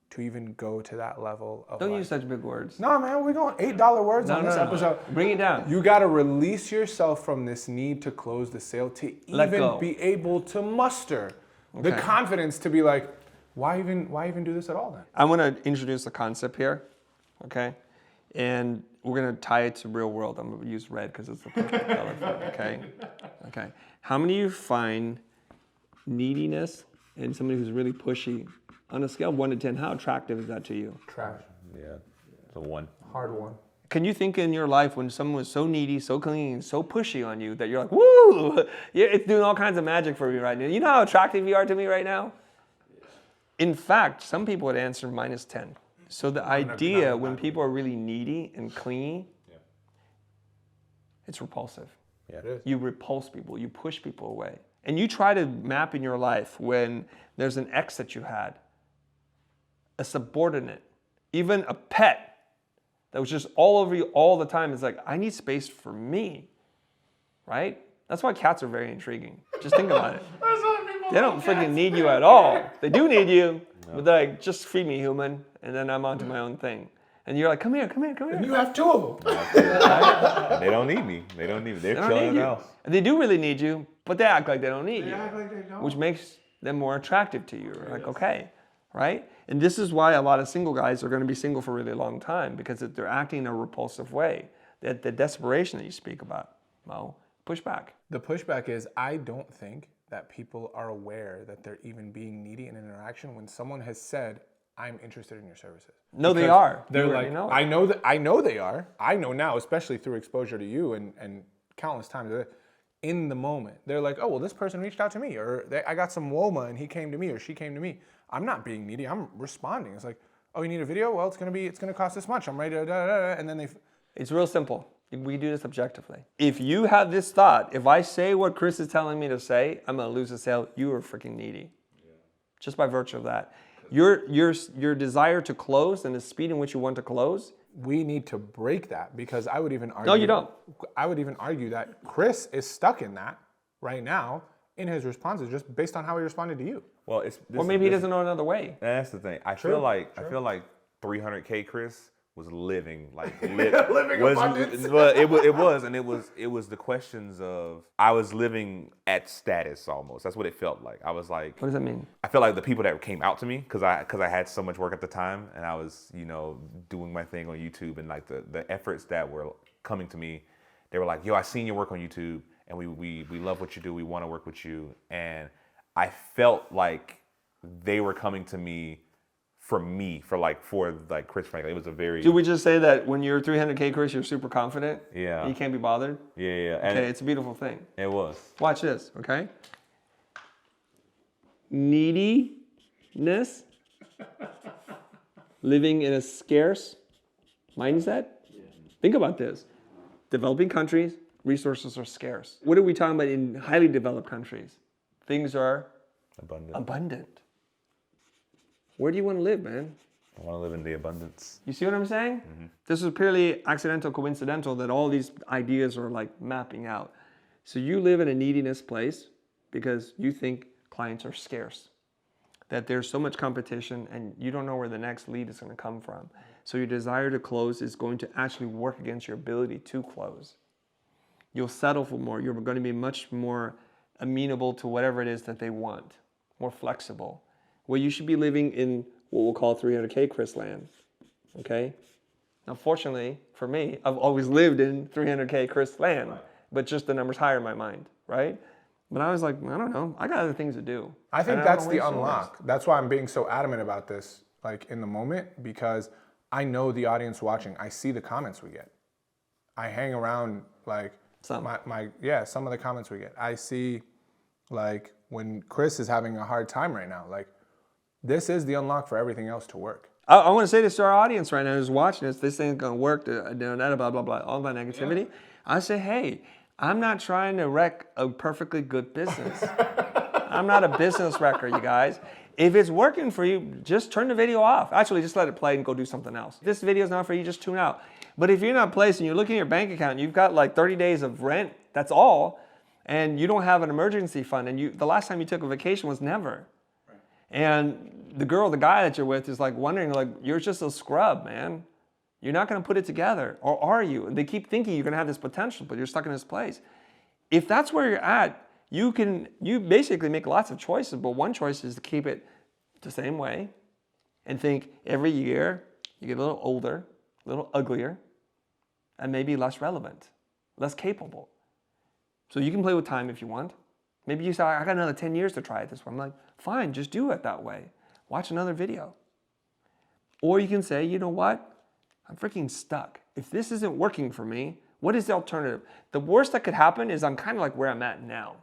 to even go to that level of Don't use such big words. No, man, we're going $8 words on this episode. Bring it down. You got to release yourself from this need to close the sale to even be able to muster the confidence to be like, why even do this at all then? I'm going to introduce a concept here, okay? And we're going to tie it to real world. I'm going to use red because it's the perfect color for it, okay? Okay. How many of you find neediness and somebody who's really pushy, on a scale of 1 to 10, how attractive is that to you? Trash. Yeah, it's a 1. Hard one. Can you think in your life when someone was so needy, so clingy, so pushy on you that you're like, woo, yeah, it's doing all kinds of magic for me right now. You know how attractive you are to me right now? In fact, some people would answer -10. So the idea when people are really needy and clingy, it's repulsive. Yeah, it is. You repulse people, you push people away. And you try to map in your life when there's an ex that you had, a subordinate, even a pet that was just all over you all the time. It's like, I need space for me, right? That's why cats are very intriguing. Just think about it. They don't freaking need you at all. They do need you, but they're like, just feed me, human, and then I'm on to my own thing. And you're like, come here, come here, come here. And you have 2 of them. They don't need me. They don't need me. They're They don't chilling need in the you. house. And they do really need you, but they act like they don't need you. Act like they don't. Which makes them more attractive to you. Like, okay, right? And this is why a lot of single guys are going to be single for a really long time, because they're acting in a repulsive way. That the desperation that you speak about, Mo, push back. The pushback is, I don't think that people are aware that they're even being needy in an interaction when someone has said, I'm interested in your services. No, they Because are. They're You like, already know it. I know they are. I know now, especially through exposure to you and countless times in the moment. They're like, oh, well, this person reached out to me, or I got some WOMA and he came to me or she came to me. I'm not being needy. I'm responding. It's like, oh, you need a video? Well, it's gonna cost this much. I'm ready to and then It's real simple. We do this objectively. If you have this thought, if I say what Chris is telling me to say, I'm gonna lose a sale, you are freaking needy. Just by virtue of that. Your desire to close and the speed in which you want to close. we need to break that, because I would even argue. No, you don't. I would even argue that Chris is stuck in that right now in his responses, just based on how he responded to you. Well, Or maybe he doesn't know another way. That's the thing. I feel like 300K Chris was living Living abundance. Well, it was the questions of, I was living at status almost. That's what it felt like. I was like, What does that mean? I feel like the people that came out to me, because I had so much work at the time, and I was, doing my thing on YouTube, and like the efforts that were coming to me, they were like, yo, I seen your work on YouTube, and we love what you do. We want to work with you. And I felt like they were coming to me for Chris Franklin. It was a very... Did we just say that when you're 300K Chris, you're super confident? Yeah. And you can't be bothered? Yeah. Okay, it's a beautiful thing. It was. Watch this, okay? Neediness, living in a scarce mindset. Think about this. Developing countries, resources are scarce. What are we talking about in highly developed countries? Things are abundant. Where do you want to live, man? I want to live in the abundance. You see what I'm saying? Mm-hmm. This is purely accidental, coincidental that all these ideas are like mapping out. So you live in a neediness place because you think clients are scarce, that there's so much competition and you don't know where the next lead is going to come from. So your desire to close is going to actually work against your ability to close. You'll settle for more. You're going to be much more amenable to whatever it is that they want, more flexible. Well, you should be living in what we'll call 300K Chris land, okay? Now, fortunately for me, I've always lived in 300K Chris land, but just the number's higher in my mind, right? But I was like, I don't know, I got other things to do. I think And that's don't the waste yours. unlock. That's why I'm being so adamant about this, like in the moment, because I know the audience watching. I see the comments we get. I hang around like some of the comments we get. I see like when Chris is having a hard time right now, like this is the unlock for everything else to work. I want to say this to our audience right now who's watching this ain't going to work, blah, blah, blah, all that negativity. Yeah. I say, hey, I'm not trying to wreck a perfectly good business. I'm not a business wrecker, you guys. If it's working for you, just turn the video off. Actually, just let it play and go do something else. If this video is not for you, just tune out. But if you're not placed and you're looking at your bank account and you've got like 30 days of rent, that's all, and you don't have an emergency fund, and the last time you took a vacation was never. Right. And the guy that you're with is like wondering, like, you're just a scrub, man. You're not going to put it together, or are you? And they keep thinking you're going to have this potential, but you're stuck in this place. If that's where you're at, you basically make lots of choices, but one choice is to keep it the same way and think every year you get a little older, a little uglier, and maybe less relevant, less capable. So you can play with time if you want. Maybe you say, I got another 10 years to try it this way. I'm like, fine, just do it that way. Watch another video. Or you can say, you know what? I'm freaking stuck. If this isn't working for me, what is the alternative? The worst that could happen is I'm kind of like where I'm at now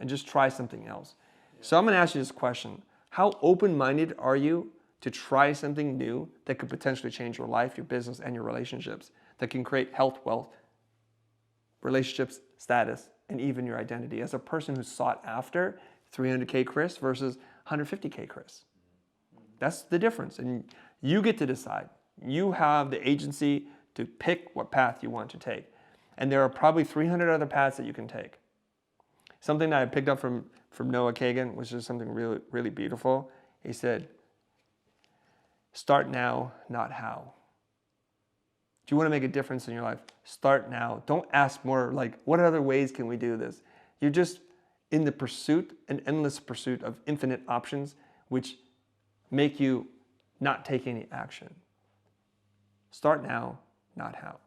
and just try something else. So I'm going to ask you this question. How open-minded are you to try something new that could potentially change your life, your business, and your relationships, that can create health, wealth, relationships, status, and even your identity as a person who's sought after 300K Chris versus 150K Chris? That's the difference, and you get to decide. You have the agency to pick what path you want to take. And there are probably 300 other paths that you can take. Something that I picked up from Noah Kagan, which is something really, really beautiful. He said, start now, not how. Do you want to make a difference in your life? Start now. Don't ask more like, what other ways can we do this? You're just in the pursuit, an endless pursuit of infinite options, which make you not take any action. Start now, not how.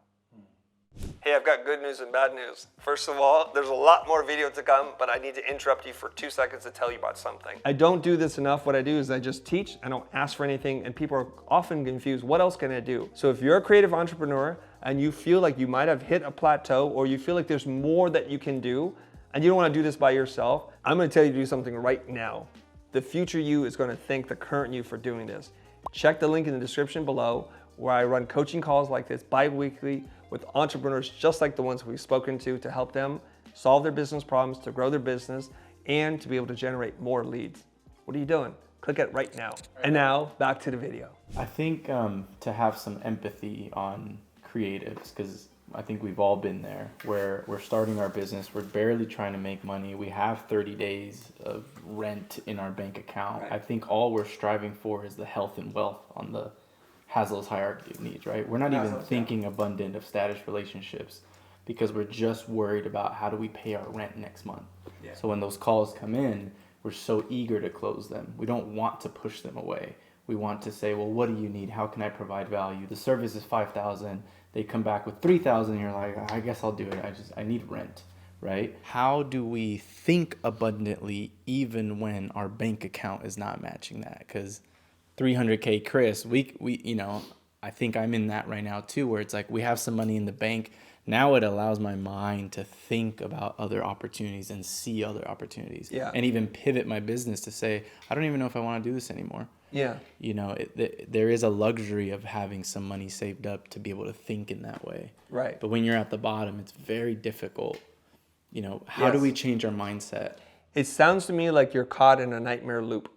Hey, I've got good news and bad news. First of all, there's a lot more video to come, but I need to interrupt you for 2 seconds to tell you about something. I don't do this enough. What I do is I just teach. I don't ask for anything, and people are often confused. What else can I do? So if you're a creative entrepreneur and you feel like you might have hit a plateau, or you feel like there's more that you can do, and you don't want to do this by yourself, I'm going to tell you to do something right now. The future you is going to thank the current you for doing this. Check the link in the description below, where I run coaching calls like this bi-weekly with entrepreneurs just like the ones we've spoken to help them solve their business problems, to grow their business, and to be able to generate more leads. What are you doing? Click it right now. And now, back to the video. I think to have some empathy on creatives, because I think we've all been there, where we're starting our business, we're barely trying to make money, we have 30 days of rent in our bank account. Right. I think all we're striving for is the health and wealth on the Maslow's hierarchy of needs, right? We're not even thinking abundant of status relationships, because we're just worried about how do we pay our rent next month. Yeah. So when those calls come in, we're so eager to close them. We don't want to push them away. We want to say, well, what do you need? How can I provide value? The service is $5,000. They come back with $3,000. You're like, I guess I'll do it. I need rent, right? How do we think abundantly even when our bank account is not matching that? Because 300K Chris, we you know, I think I'm in that right now too, where it's like we have some money in the bank. Now it allows my mind to think about other opportunities and see other opportunities. Yeah. And even pivot my business to say, I don't even know if I want to do this anymore. Yeah. You know, there is a luxury of having some money saved up to be able to think in that way. Right. But when you're at the bottom, it's very difficult. You know, how do we change our mindset? It sounds to me like you're caught in a nightmare loop.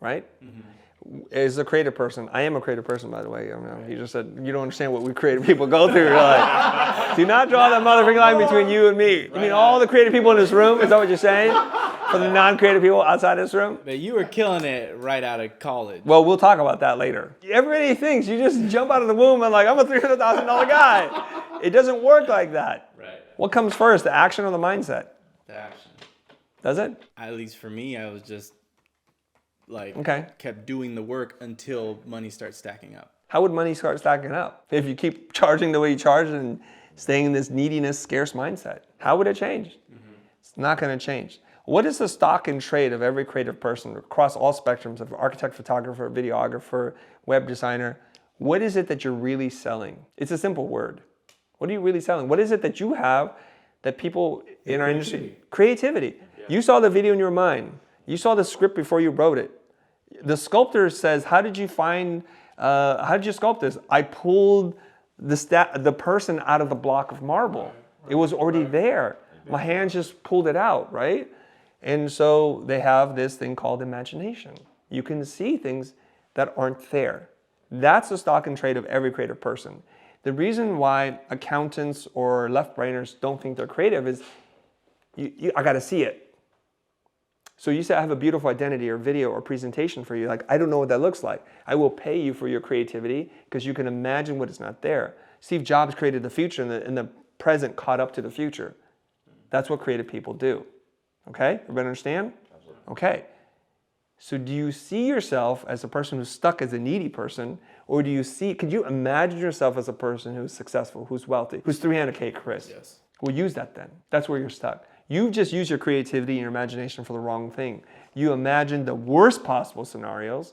Right? Mm-hmm. As a creative person, I am a creative person, by the way. You just said you don't understand what we creative people go through. You're like, do not draw that motherfucking line between you and me. You mean all the creative people in this room? Is that what you're saying? For the non-creative people outside this room? But you were killing it right out of college. Well, we'll talk about that later. Everybody thinks you just jump out of the womb and like, I'm a $300,000 guy. It doesn't work like that. Right. What comes first, the action or the mindset? The action. Does it? At least for me, I was just kept doing the work until money starts stacking up. How would money start stacking up if you keep charging the way you charge and staying in this neediness, scarce mindset? How would it change? Mm-hmm. It's not going to change. What is the stock and trade of every creative person across all spectrums of architect, photographer, videographer, web designer? What is it that you're really selling? It's a simple word. What are you really selling? What is it that you have that people in our industry? Creativity. Yeah. You saw the video in your mind. You saw the script before you wrote it. The sculptor says, how did you sculpt this? I pulled the person out of the block of marble. It was already there. My hands just pulled it out, right? And so they have this thing called imagination. You can see things that aren't there. That's the stock and trade of every creative person. The reason why accountants or left-brainers don't think they're creative is, I got to see it. So you say, I have a beautiful identity or video or presentation for you. Like, I don't know what that looks like. I will pay you for your creativity because you can imagine what is not there. Steve Jobs created the future and the present caught up to the future. That's what creative people do. Okay? Everybody understand? Absolutely. Okay. So do you see yourself as a person who's stuck as a needy person, or could you imagine yourself as a person who's successful, who's wealthy, who's 300K, Chris? Yes. Well, use that then. That's where you're stuck. You've just used your creativity and your imagination for the wrong thing. You imagine the worst possible scenarios,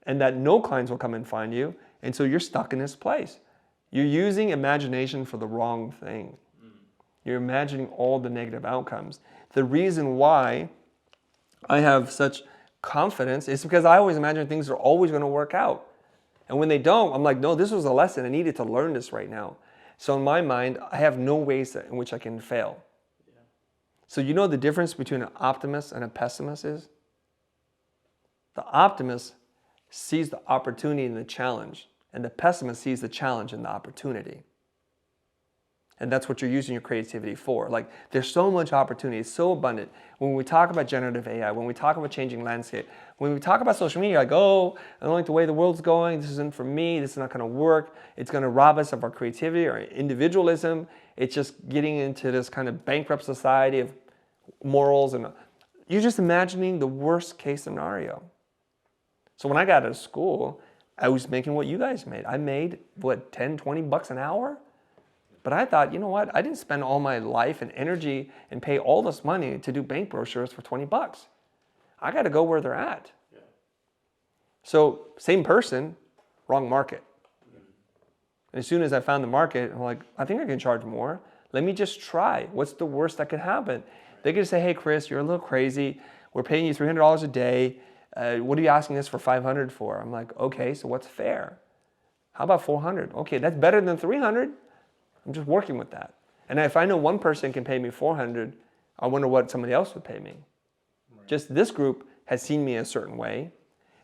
and that no clients will come and find you, and so you're stuck in this place. You're using imagination for the wrong thing. You're imagining all the negative outcomes. The reason why I have such confidence is because I always imagine things are always going to work out. And when they don't, I'm like, no, this was a lesson. I needed to learn this right now. So in my mind, I have no ways in which I can fail. Yeah. So you know the difference between an optimist and a pessimist is? The optimist sees the opportunity and the challenge, and the pessimist sees the challenge and the opportunity. And that's what you're using your creativity for. Like, there's so much opportunity, it's so abundant. When we talk about generative AI, when we talk about changing landscape, when we talk about social media, like, oh, I don't like the way the world's going, this isn't for me, this is not gonna work, it's gonna rob us of our creativity, our individualism, it's just getting into this kind of bankrupt society of morals, and you're just imagining the worst case scenario. So when I got out of school, I was making what you guys made. I made, what, 10, 20 bucks an hour? But I thought, you know what? I didn't spend all my life and energy and pay all this money to do bank brochures for 20 bucks. I got to go where they're at. Yeah. So same person, wrong market. And as soon as I found the market, I'm like, I think I can charge more. Let me just try. What's the worst that could happen? They could say, hey, Chris, you're a little crazy. We're paying you $300 a day. What are you asking us for $500 for? I'm like, okay, so what's fair? How about $400? Okay, that's better than $300. I'm just working with that. And if I know one person can pay me $400, I wonder what somebody else would pay me. Right. Just this group has seen me a certain way.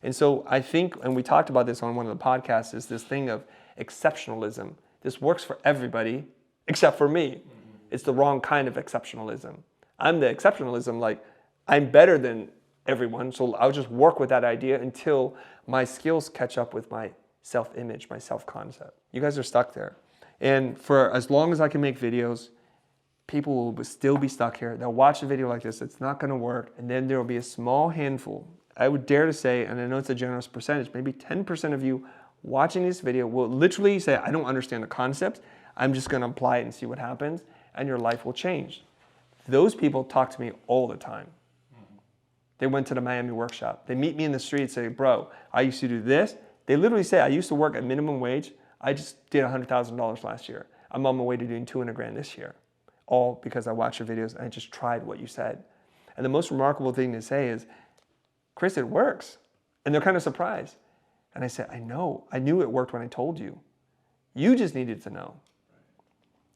And so I think, and we talked about this on one of the podcasts, is this thing of exceptionalism. This works for everybody except for me. Mm-hmm. It's the wrong kind of exceptionalism. I'm the exceptionalism, like I'm better than everyone, so I'll just work with that idea until my skills catch up with my self-image, my self-concept. You guys are stuck there. And for as long as I can make videos, people will still be stuck here. They'll watch a video like this, it's not gonna work, and then there will be a small handful. I would dare to say, and I know it's a generous percentage, maybe 10% of you watching this video will literally say, I don't understand the concept, I'm just gonna apply it and see what happens, and your life will change. Those people talk to me all the time. They went to the Miami workshop. They meet me in the street and say, bro, I used to do this. They literally say, I used to work at minimum wage. I just did $100,000 last year. I'm on my way to doing $200,000 this year. All because I watched your videos and I just tried what you said. And the most remarkable thing to say is, Chris, it works. And they're kind of surprised. And I said, I know. I knew it worked when I told you. You just needed to know.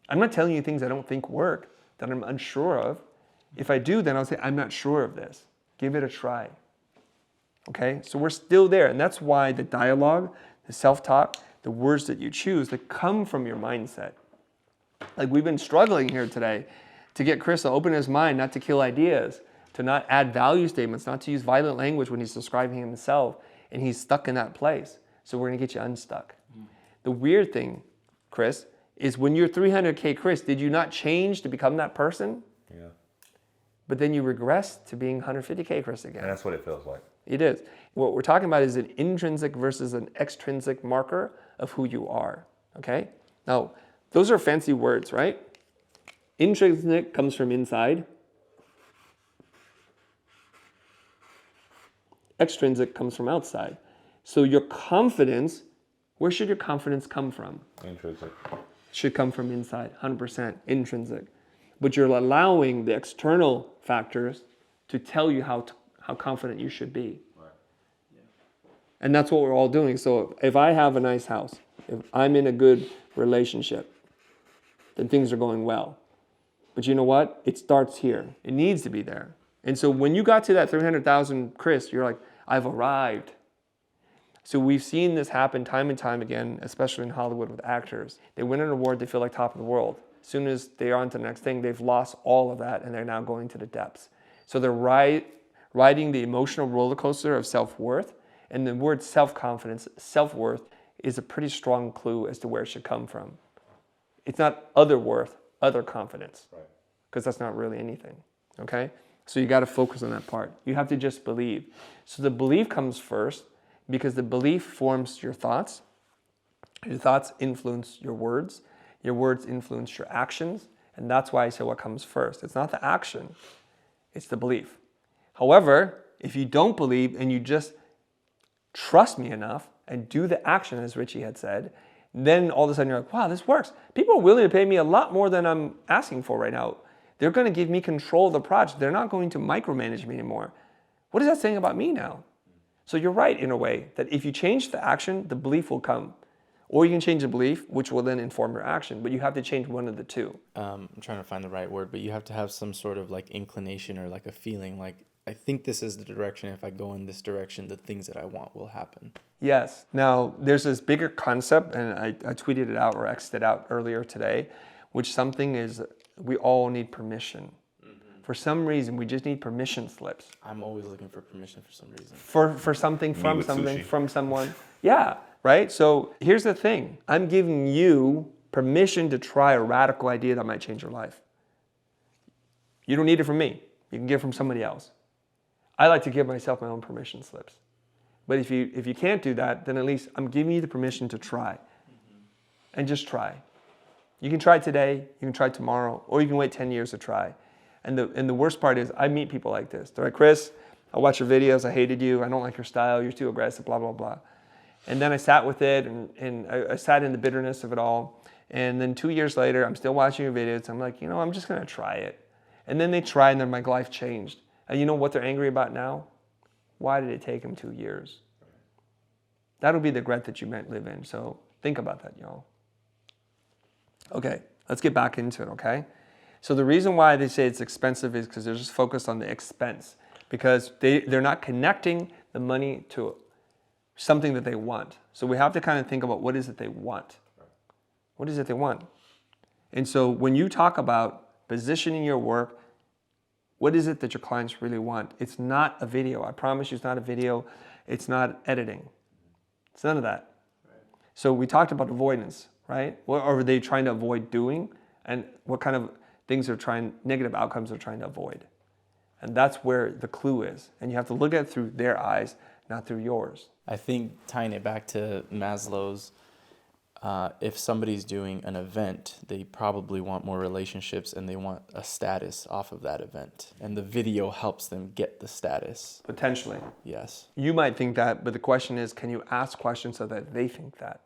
I'm not telling you things I don't think work, that I'm unsure of. If I do, then I'll say, I'm not sure of this. Give it a try. Okay? So we're still there. And that's why the dialogue, the self-talk, the words that you choose that come from your mindset. Like we've been struggling here today to get Chris to open his mind, not to kill ideas, to not add value statements, not to use violent language when he's describing himself, and he's stuck in that place. So we're gonna get you unstuck. The weird thing, Chris, is when you're 300K Chris, did you not change to become that person? Yeah. But then you regress to being 150K Chris again. And that's what it feels like. It is. What we're talking about is an intrinsic versus an extrinsic marker of who you are, okay? Now, those are fancy words, right? Intrinsic comes from inside. Extrinsic comes from outside. So your confidence, where should your confidence come from? Intrinsic. Should come from inside, 100% intrinsic. But you're allowing the external factors to tell you how confident you should be. Right. Yeah. And that's what we're all doing. So if I have a nice house, if I'm in a good relationship, then things are going well. But you know what? It starts here. It needs to be there. And so when you got to that 300,000, Chris, you're like, I've arrived. So we've seen this happen time and time again, especially in Hollywood with actors. They win an award, they feel like top of the world. As soon as they're on to the next thing, they've lost all of that and they're now going to the depths. So they're riding the emotional roller coaster of self-worth. And the word self-confidence, self-worth, is a pretty strong clue as to where it should come from. It's not other worth, other confidence, because that's not really anything, okay? So you got to focus on that part. You have to just believe. So the belief comes first because the belief forms your thoughts. Your thoughts influence your words influence your actions, and that's why I say what comes first. It's not the action, it's the belief. However, if you don't believe and you just trust me enough and do the action, as Richie had said, then all of a sudden you're like, wow, this works. People are willing to pay me a lot more than I'm asking for right now. They're going to give me control of the project. They're not going to micromanage me anymore. What is that saying about me now? So you're right in a way that if you change the action, the belief will come. Or you can change the belief, which will then inform your action, but you have to change one of the two. I'm trying to find the right word, but you have to have some sort of like inclination or like a feeling like, I think this is the direction. If I go in this direction, the things that I want will happen. Yes. Now, there's this bigger concept, and I tweeted it out or X'd it out earlier today, which something is we all need permission. For some reason, we just need permission slips. I'm always looking for permission for some reason. For something, from something, sushi. from someone. Yeah, right? So here's the thing. I'm giving you permission to try a radical idea that might change your life. You don't need it from me. You can get it from somebody else. I like to give myself my own permission slips. But if you can't do that, then at least I'm giving you the permission to try. And just try. You can try today, you can try tomorrow, or you can wait 10 years to try. And the worst part is I meet people like this. They're like, Chris, I watch your videos, I hated you, I don't like your style, you're too aggressive, blah, blah, blah. And then I sat with it and I sat in the bitterness of it all. And then 2 years later, I'm still watching your videos. I'm like, I'm just gonna try it. And then they try and then my life changed. And you know what they're angry about now? Why did it take them 2 years? That'll be the regret that you might live in. So think about that, y'all. Okay, let's get back into it, okay? So the reason why they say it's expensive is because they're just focused on the expense, because they're not connecting the money to something that they want. So we have to kind of think about what is it they want. What is it they want? And so when you talk about positioning your work, what is it that your clients really want? It's not a video. I promise you it's not a video. It's not editing. It's none of that. So we talked about avoidance, right? What are they trying to avoid doing? And what kind of things negative outcomes they're trying to avoid. And that's where the clue is. And you have to look at it through their eyes, not through yours. I think tying it back to Maslow's, if somebody's doing an event, they probably want more relationships and they want a status off of that event. And the video helps them get the status. Potentially. Yes. You might think that, but the question is, can you ask questions so that they think that?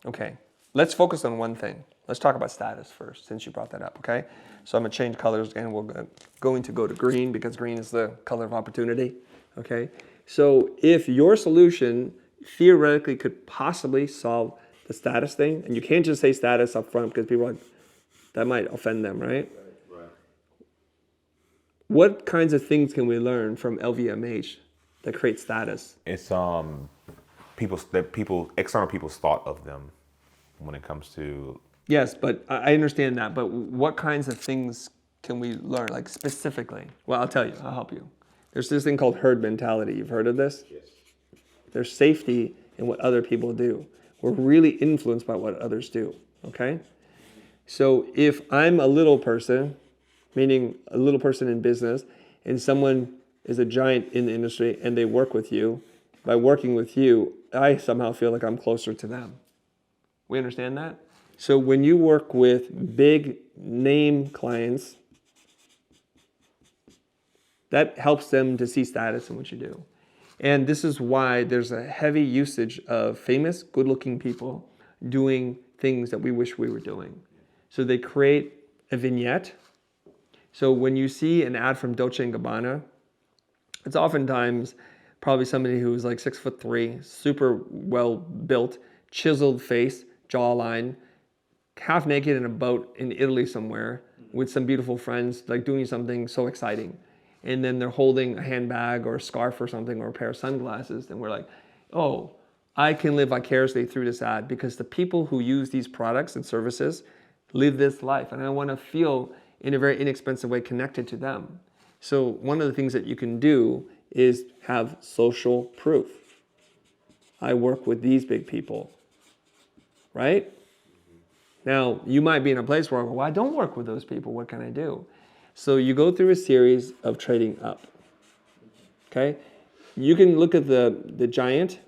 Okay, let's focus on one thing. Let's talk about status first, since you brought that up, okay? So I'm gonna change colors again. We're going to go to green because green is the color of opportunity, okay? So if your solution theoretically could possibly solve the status thing, and you can't just say status up front because people are like, that might offend them, right? Right. What kinds of things can we learn from LVMH that create status? It's external people's thought of them when it comes to. Yes, but I understand that. But what kinds of things can we learn, like specifically? Well, I'll tell you. I'll help you. There's this thing called herd mentality. You've heard of this? Yes. There's safety in what other people do. We're really influenced by what others do, okay? So if I'm a little person, meaning a little person in business, and someone is a giant in the industry and they work with you, by working with you, I somehow feel like I'm closer to them. We understand that? So when you work with big name clients, that helps them to see status in what you do. And this is why there's a heavy usage of famous, good-looking people doing things that we wish we were doing. So they create a vignette. So when you see an ad from Dolce & Gabbana, it's oftentimes probably somebody who was like 6'3", super well built, chiseled face, jawline, half naked in a boat in Italy somewhere with some beautiful friends, like doing something so exciting. And then they're holding a handbag or a scarf or something or a pair of sunglasses. And we're like, oh, I can live vicariously through this ad because the people who use these products and services live this life. And I want to feel in a very inexpensive way connected to them. So one of the things that you can do is have social proof. I work with these big people, right? Now, you might be in a place where, well, I don't work with those people. What can I do? So you go through a series of trading up, okay? You can look at the giant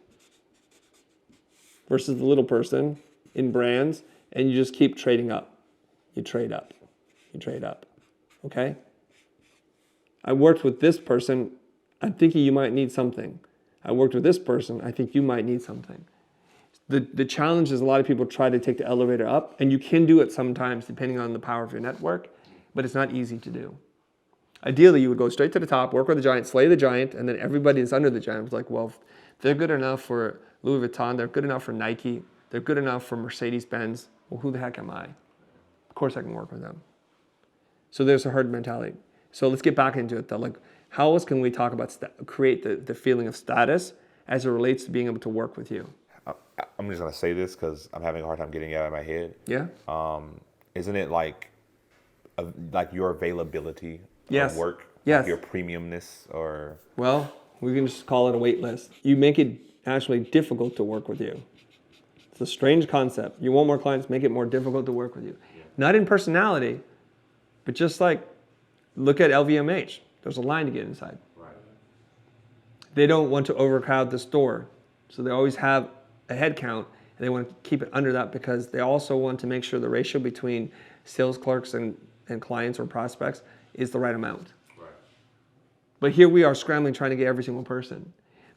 versus the little person in brands, and you just keep trading up. You trade up. You trade up, okay? I worked with this person. I'm thinking you might need something. I worked with this person. I think you might need something. The challenge is a lot of people try to take the elevator up, and you can do it sometimes depending on the power of your network, but it's not easy to do. Ideally, you would go straight to the top, work with the giant, slay the giant, and then everybody that's under the giant was like, well, if they're good enough for Louis Vuitton, they're good enough for Nike, they're good enough for Mercedes-Benz, well, who the heck am I? Of course I can work with them. So there's a herd mentality. So let's get back into it though. Like, how else can we talk about, create the feeling of status as it relates to being able to work with you? I'm just gonna say this because I'm having a hard time getting it out of my head. Yeah. Isn't it like your availability Yes. of work? Yes. Like your premiumness, or Well, we can just call it a wait list. You make it actually difficult to work with you. It's a strange concept. You want more clients, make it more difficult to work with you. Yeah. Not in personality, but just like, look at LVMH. There's a line to get inside. Right. They don't want to overcrowd the store. So they always have a head count, and they want to keep it under that because they also want to make sure the ratio between sales clerks and clients or prospects is the right amount. Right. But here we are scrambling trying to get every single person.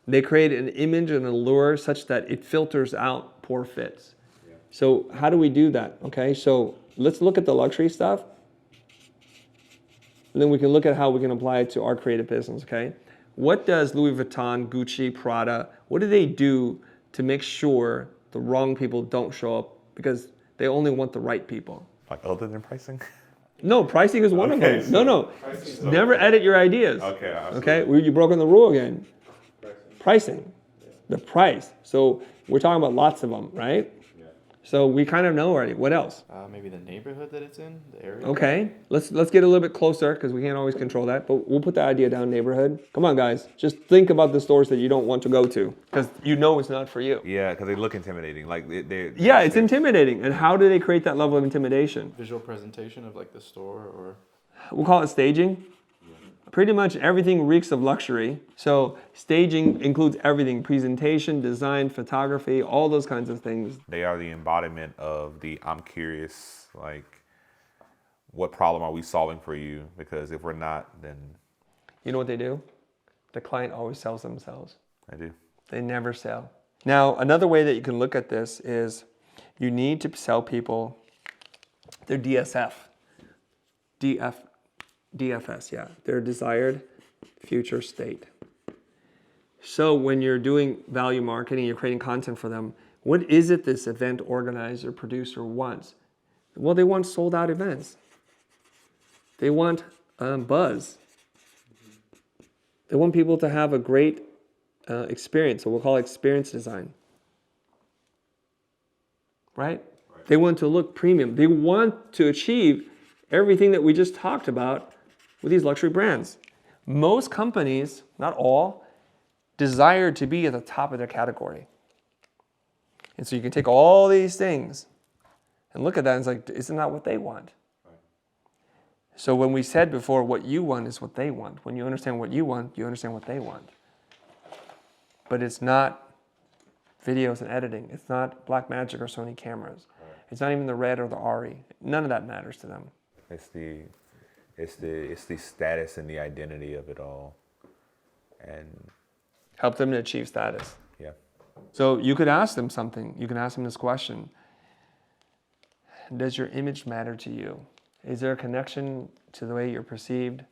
They create an image and an allure such that it filters out poor fits. Yeah. So how do we do that? Okay, so let's look at the luxury stuff. And then we can look at how we can apply it to our creative business, okay? What does Louis Vuitton, Gucci, Prada, what do they do to make sure the wrong people don't show up because they only want the right people? Like other than pricing? No, pricing is one of them. No. Never edit your ideas. Okay. Okay, you broken the rule again. Pricing. The price. So we're talking about lots of them, right? Yeah. So we kind of know already. What else? Maybe the neighborhood that it's in, the area. Okay, let's get a little bit closer because we can't always control that, but we'll put the idea down, neighborhood. Come on, guys. Just think about the stores that you don't want to go to because you know it's not for you. Yeah, because they look intimidating. Like Yeah, it's intimidating. And how do they create that level of intimidation? Visual presentation of like the store, or we'll call it staging. Pretty much everything reeks of luxury. So staging includes everything: presentation, design, photography, all those kinds of things. They are the embodiment of the I'm curious, like, what problem are we solving for you? Because if we're not, then... You know what they do? The client always sells themselves. I do. They never sell. Now, another way that you can look at this is you need to sell people their DSF. DFS, yeah, their desired future state. So when you're doing value marketing, you're creating content for them, what is it this event organizer, producer wants? Well, they want sold out events. They want buzz. They want people to have a great experience, so we'll call it experience design. Right? They want to look premium. They want to achieve everything that we just talked about with these luxury brands. Most companies, not all, desire to be at the top of their category. And so you can take all these things and look at that and it's like, isn't that what they want? Right. So when we said before, what you want is what they want. When you understand what you want, you understand what they want. But it's not videos and editing. It's not Blackmagic or Sony cameras. Right. It's not even the Red or the Ari. None of that matters to them. It's the status and the identity of it all, and help them to achieve status. Yeah. So you could ask them something. You can ask them this question: does your image matter to you? Is there a connection to the way you're perceived?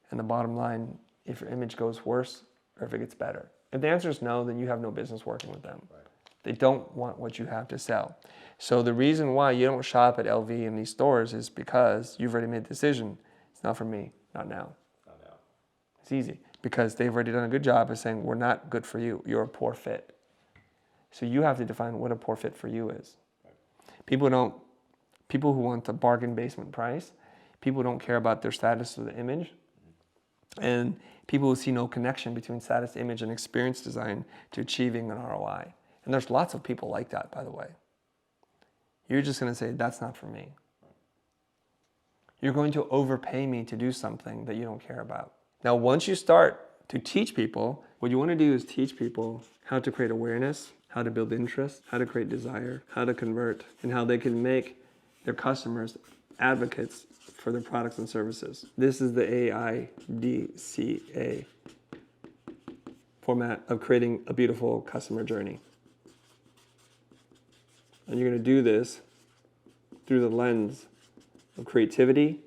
And the bottom line: if your image goes worse, or if it gets better. If the answer is no, then you have no business working with them. Right. They don't want what you have to sell. So the reason why you don't shop at LV in these stores is because you've already made the decision. It's not for me, not now. Not now. It's easy because they've already done a good job of saying we're not good for you. You're a poor fit. So you have to define what a poor fit for you is. Right. People who want the bargain basement price, people don't care about their status of the image. And people who see no connection between status, image, and experience design to achieving an ROI. And there's lots of people like that, by the way. You're just going to say, that's not for me. You're going to overpay me to do something that you don't care about. Now, once you start to teach people, what you want to do is teach people how to create awareness, how to build interest, how to create desire, how to convert, and how they can make their customers advocates for their products and services. This is the AIDCA format of creating a beautiful customer journey. And you're going to do this through the lens of creativity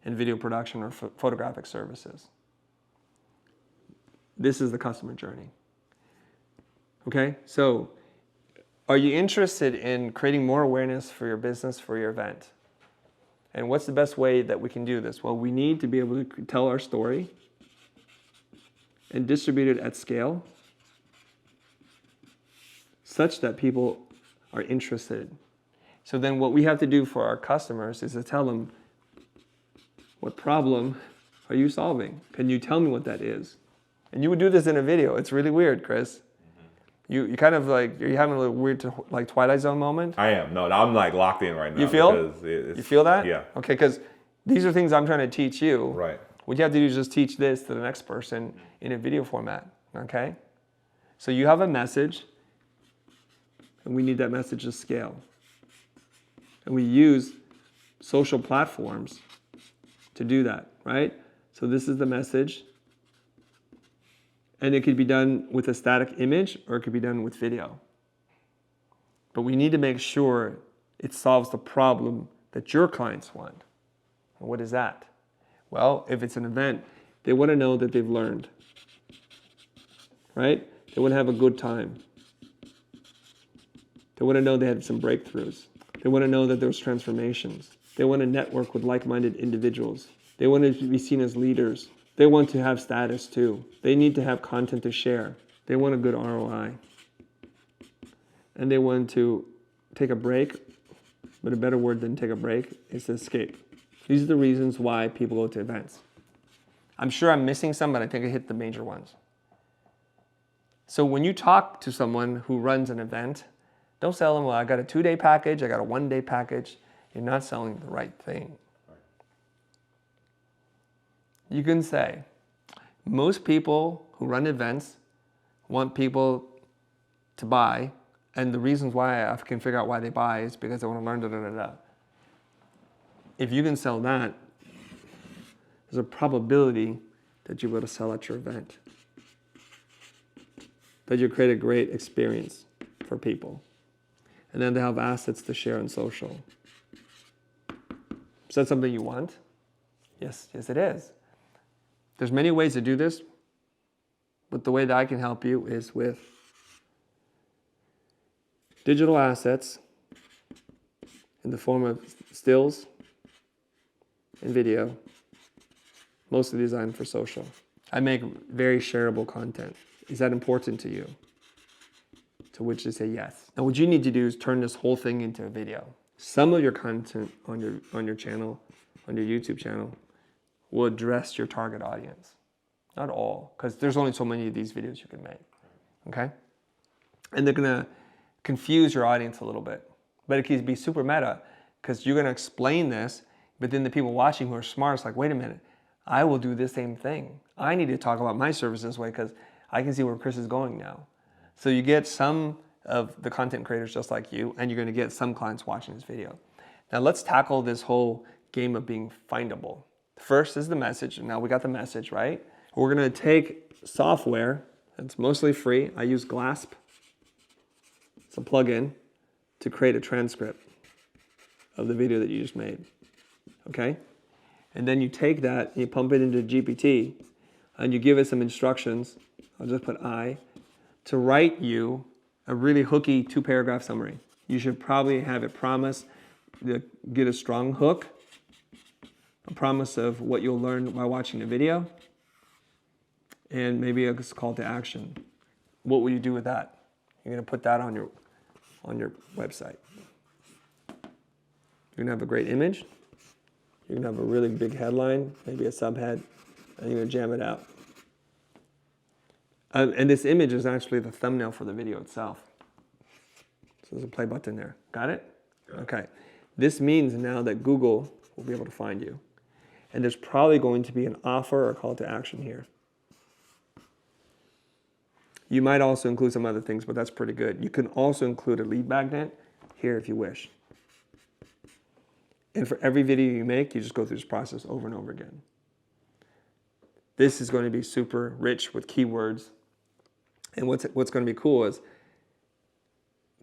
and video production or photographic services. This is the customer journey. Okay, so are you interested in creating more awareness for your business, for your event? And what's the best way that we can do this? Well, we need to be able to tell our story and distribute it at scale such that people are interested. So then what we have to do for our customers is to tell them, what problem are you solving? Can you tell me what that is? And you would do this in a video. It's really weird, Chris. You kind of like, you're having a little weird like Twilight Zone moment. I am. No, I'm like locked in right now. You feel? You feel that? Yeah. Okay, because these are things I'm trying to teach you. Right. What you have to do is just teach this to the next person in a video format, okay? So you have a message, and we need that message to scale. And we use social platforms to do that, right? So this is the message. And it could be done with a static image or it could be done with video. But we need to make sure it solves the problem that your clients want. And what is that? Well, if it's an event, they want to know that they've learned, right? They want to have a good time. They want to know they had some breakthroughs. They want to know that there was transformations. They want to network with like-minded individuals. They want to be seen as leaders. They want to have status too. They need to have content to share. They want a good ROI. And they want to take a break, but a better word than take a break is to escape. These are the reasons why people go to events. I'm sure I'm missing some, but I think I hit the major ones. So when you talk to someone who runs an event, don't sell them, well, I got a 2-day package, I got a 1-day package. You're not selling the right thing. You can say, most people who run events want people to buy, and the reasons why I can figure out why they buy is because they want to learn da-da-da-da. If you can sell that, there's a probability that you're able to sell at your event. That you create a great experience for people. And then they have assets to share on social. Is that something you want? Yes, it is. There's many ways to do this, but the way that I can help you is with digital assets in the form of stills and video, mostly designed for social. I make very shareable content. Is that important to you? To which they say yes. Now what you need to do is turn this whole thing into a video. Some of your content on your channel, on your YouTube channel, will address your target audience. Not all, because there's only so many of these videos you can make, okay? And they're gonna confuse your audience a little bit. But it can be super meta, because you're gonna explain this, but then the people watching who are smart is like, wait a minute, I will do this same thing. I need to talk about my service this way, because I can see where Chris is going now. So you get some of the content creators just like you, and you're gonna get some clients watching this video. Now let's tackle this whole game of being findable. First is the message, and now we got the message, right? We're gonna take software that's mostly free. I use Glasp. It's a plugin to create a transcript of the video that you just made, okay? And then you take that and you pump it into GPT. and you give it some instructions, I'll just put I, to write you a really hooky 2-paragraph summary. You should probably have it promise to get a strong hook, a promise of what you'll learn by watching the video, and maybe a call to action. What will you do with that? You're going to put that on your website. You're going to have a great image. You're going to have a really big headline, maybe a subhead, and you're going to jam it out. And this image is actually the thumbnail for the video itself. So there's a play button there. Got it? Okay. This means now that Google will be able to find you. And there's probably going to be an offer or call to action here. You might also include some other things, but that's pretty good. You can also include a lead magnet here if you wish. And for every video you make, you just go through this process over and over again. This is going to be super rich with keywords. And what's going to be cool is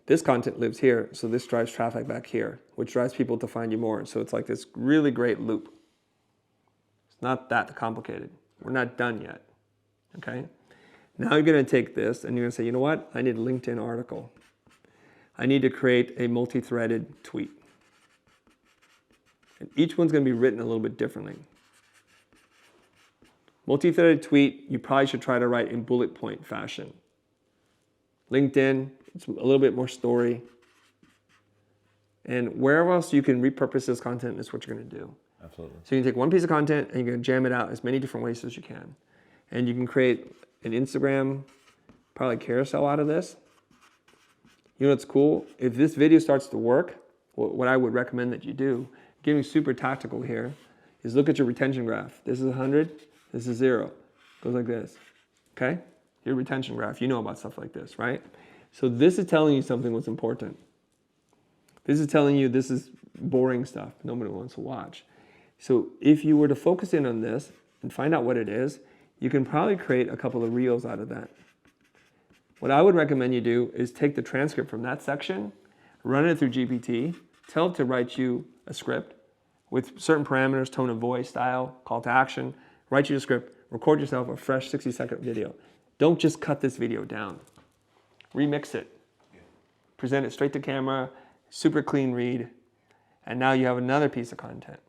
this content lives here, so this drives traffic back here, which drives people to find you more. So it's like this really great loop. It's not that complicated. We're not done yet, okay? Now you're going to take this and you're going to say, you know what? I need a LinkedIn article. I need to create a multi-threaded tweet. And each one's going to be written a little bit differently. Multi-threaded tweet, you probably should try to write in bullet point fashion. LinkedIn, it's a little bit more story. And wherever else you can repurpose this content is what you're going to do. Absolutely. So you can take one piece of content and you're going to jam it out as many different ways as you can. And you can create an Instagram, probably carousel out of this. You know what's cool? If this video starts to work, what I would recommend that you do, getting super tactical here, is look at your retention graph. This is 100, this is 0. Goes like this, okay? Your retention graph, you know about stuff like this, right? So this is telling you something what's important. This is telling you this is boring stuff nobody wants to watch. So if you were to focus in on this and find out what it is, you can probably create a couple of reels out of that. What I would recommend you do is take the transcript from that section, run it through GPT, tell it to write you a script with certain parameters, tone of voice, style, call to action, write you a script, record yourself a fresh 60-second video. Don't just cut this video down. Remix it. Present it straight to camera, super clean read, and now you have another piece of content.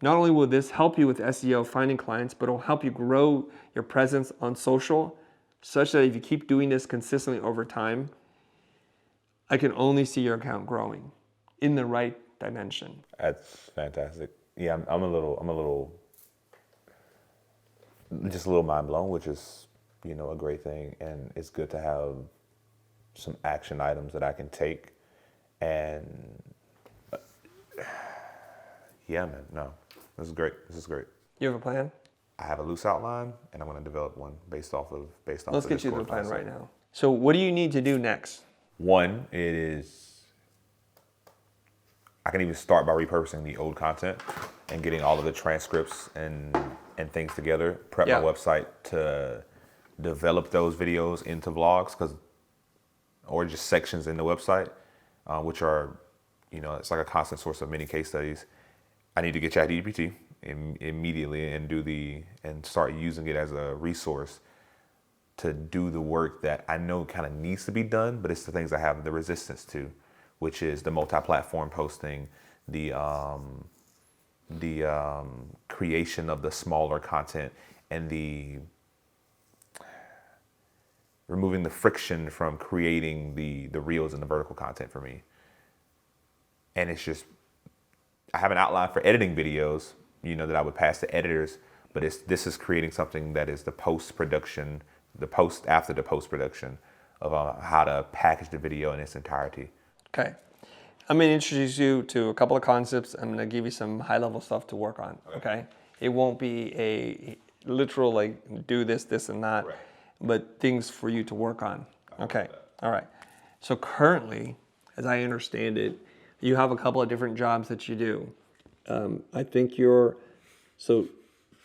Not only will this help you with SEO, finding clients, but it'll help you grow your presence on social such that if you keep doing this consistently over time, I can only see your account growing in the right dimension. That's fantastic. Yeah, I'm a little mind blown, which is, a great thing. And it's good to have some action items that I can take. And yeah, man, no, this is great. You have a plan? I have a loose outline, and I'm going to develop one based off of Let's get you to the plan right now. So what do you need to do next? One, I can even start by repurposing the old content and getting all of the transcripts and things together, prep my website to develop those videos into vlogs, or just sections in the website, which are, it's like a constant source of many case studies. I need to get ChatGPT immediately and start using it as a resource to do the work that I know kind of needs to be done, but it's the things I have the resistance to, which is the multi-platform posting, the creation of the smaller content, and the removing the friction from creating the reels and the vertical content for me. And it's just, I have an outline for editing videos, that I would pass to editors, but this is creating something that is the post-production, after the post-production of how to package the video in its entirety. Okay. I'm going to introduce you to a couple of concepts. I'm going to give you some high-level stuff to work on, okay? It won't be a literal, do this, and that, right, but things for you to work on. Okay, all right. So currently, as I understand it, you have a couple of different jobs that you do. I think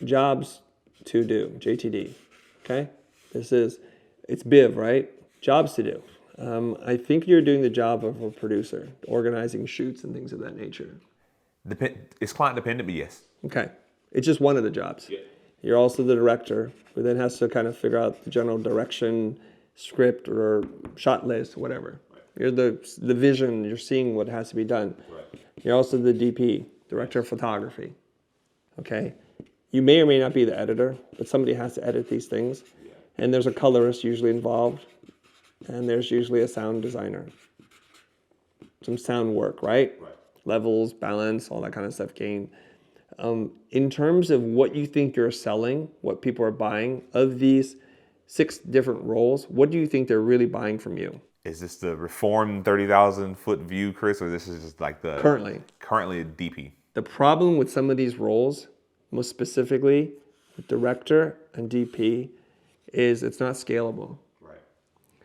jobs to do, JTD, okay? It's BIV, right? Jobs to do. I think you're doing the job of a producer, organizing shoots and things of that nature. It's client dependent, but yes. Okay. It's just one of the jobs. Yeah. You're also the director, who then has to kind of figure out the general direction, script, or shot list, whatever. You're the vision. You're seeing what has to be done. You're also the DP, director of photography. Okay? You may or may not be the editor, but somebody has to edit these things. And there's a colorist usually involved, and there's usually a sound designer. Some sound work, right? Levels, balance, all that kind of stuff, gain. In terms of what you think you're selling, what people are buying, of these 6 different roles, what do you think they're really buying from you? Is this the reformed 30,000 foot view, Chris, or this is just like the currently a DP? The problem with some of these roles, most specifically with director and DP, is it's not scalable. Right.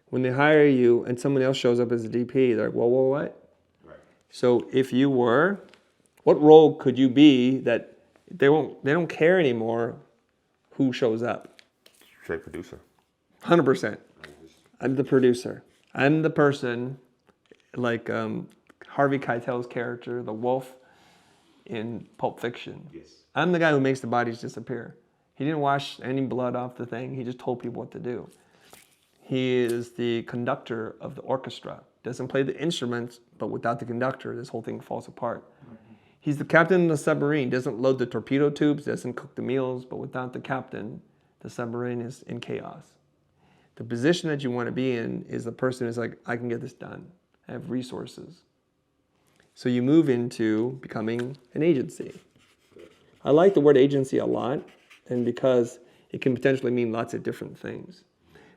When they hire you and someone else shows up as a DP, they're like, whoa, what? Right. So if you were, what role could you be that they don't care anymore who shows up? Straight producer. 100%. I'm the producer. I'm the person, like Harvey Keitel's character, the wolf in Pulp Fiction. Yes. I'm the guy who makes the bodies disappear. He didn't wash any blood off the thing. He just told people what to do. He is the conductor of the orchestra. Doesn't play the instruments, but without the conductor, this whole thing falls apart. He's the captain of the submarine. Doesn't load the torpedo tubes, doesn't cook the meals, but without the captain, the submarine is in chaos. The position that you want to be in is the person who's like, I can get this done. I have resources. So you move into becoming an agency. I like the word agency a lot, and because it can potentially mean lots of different things.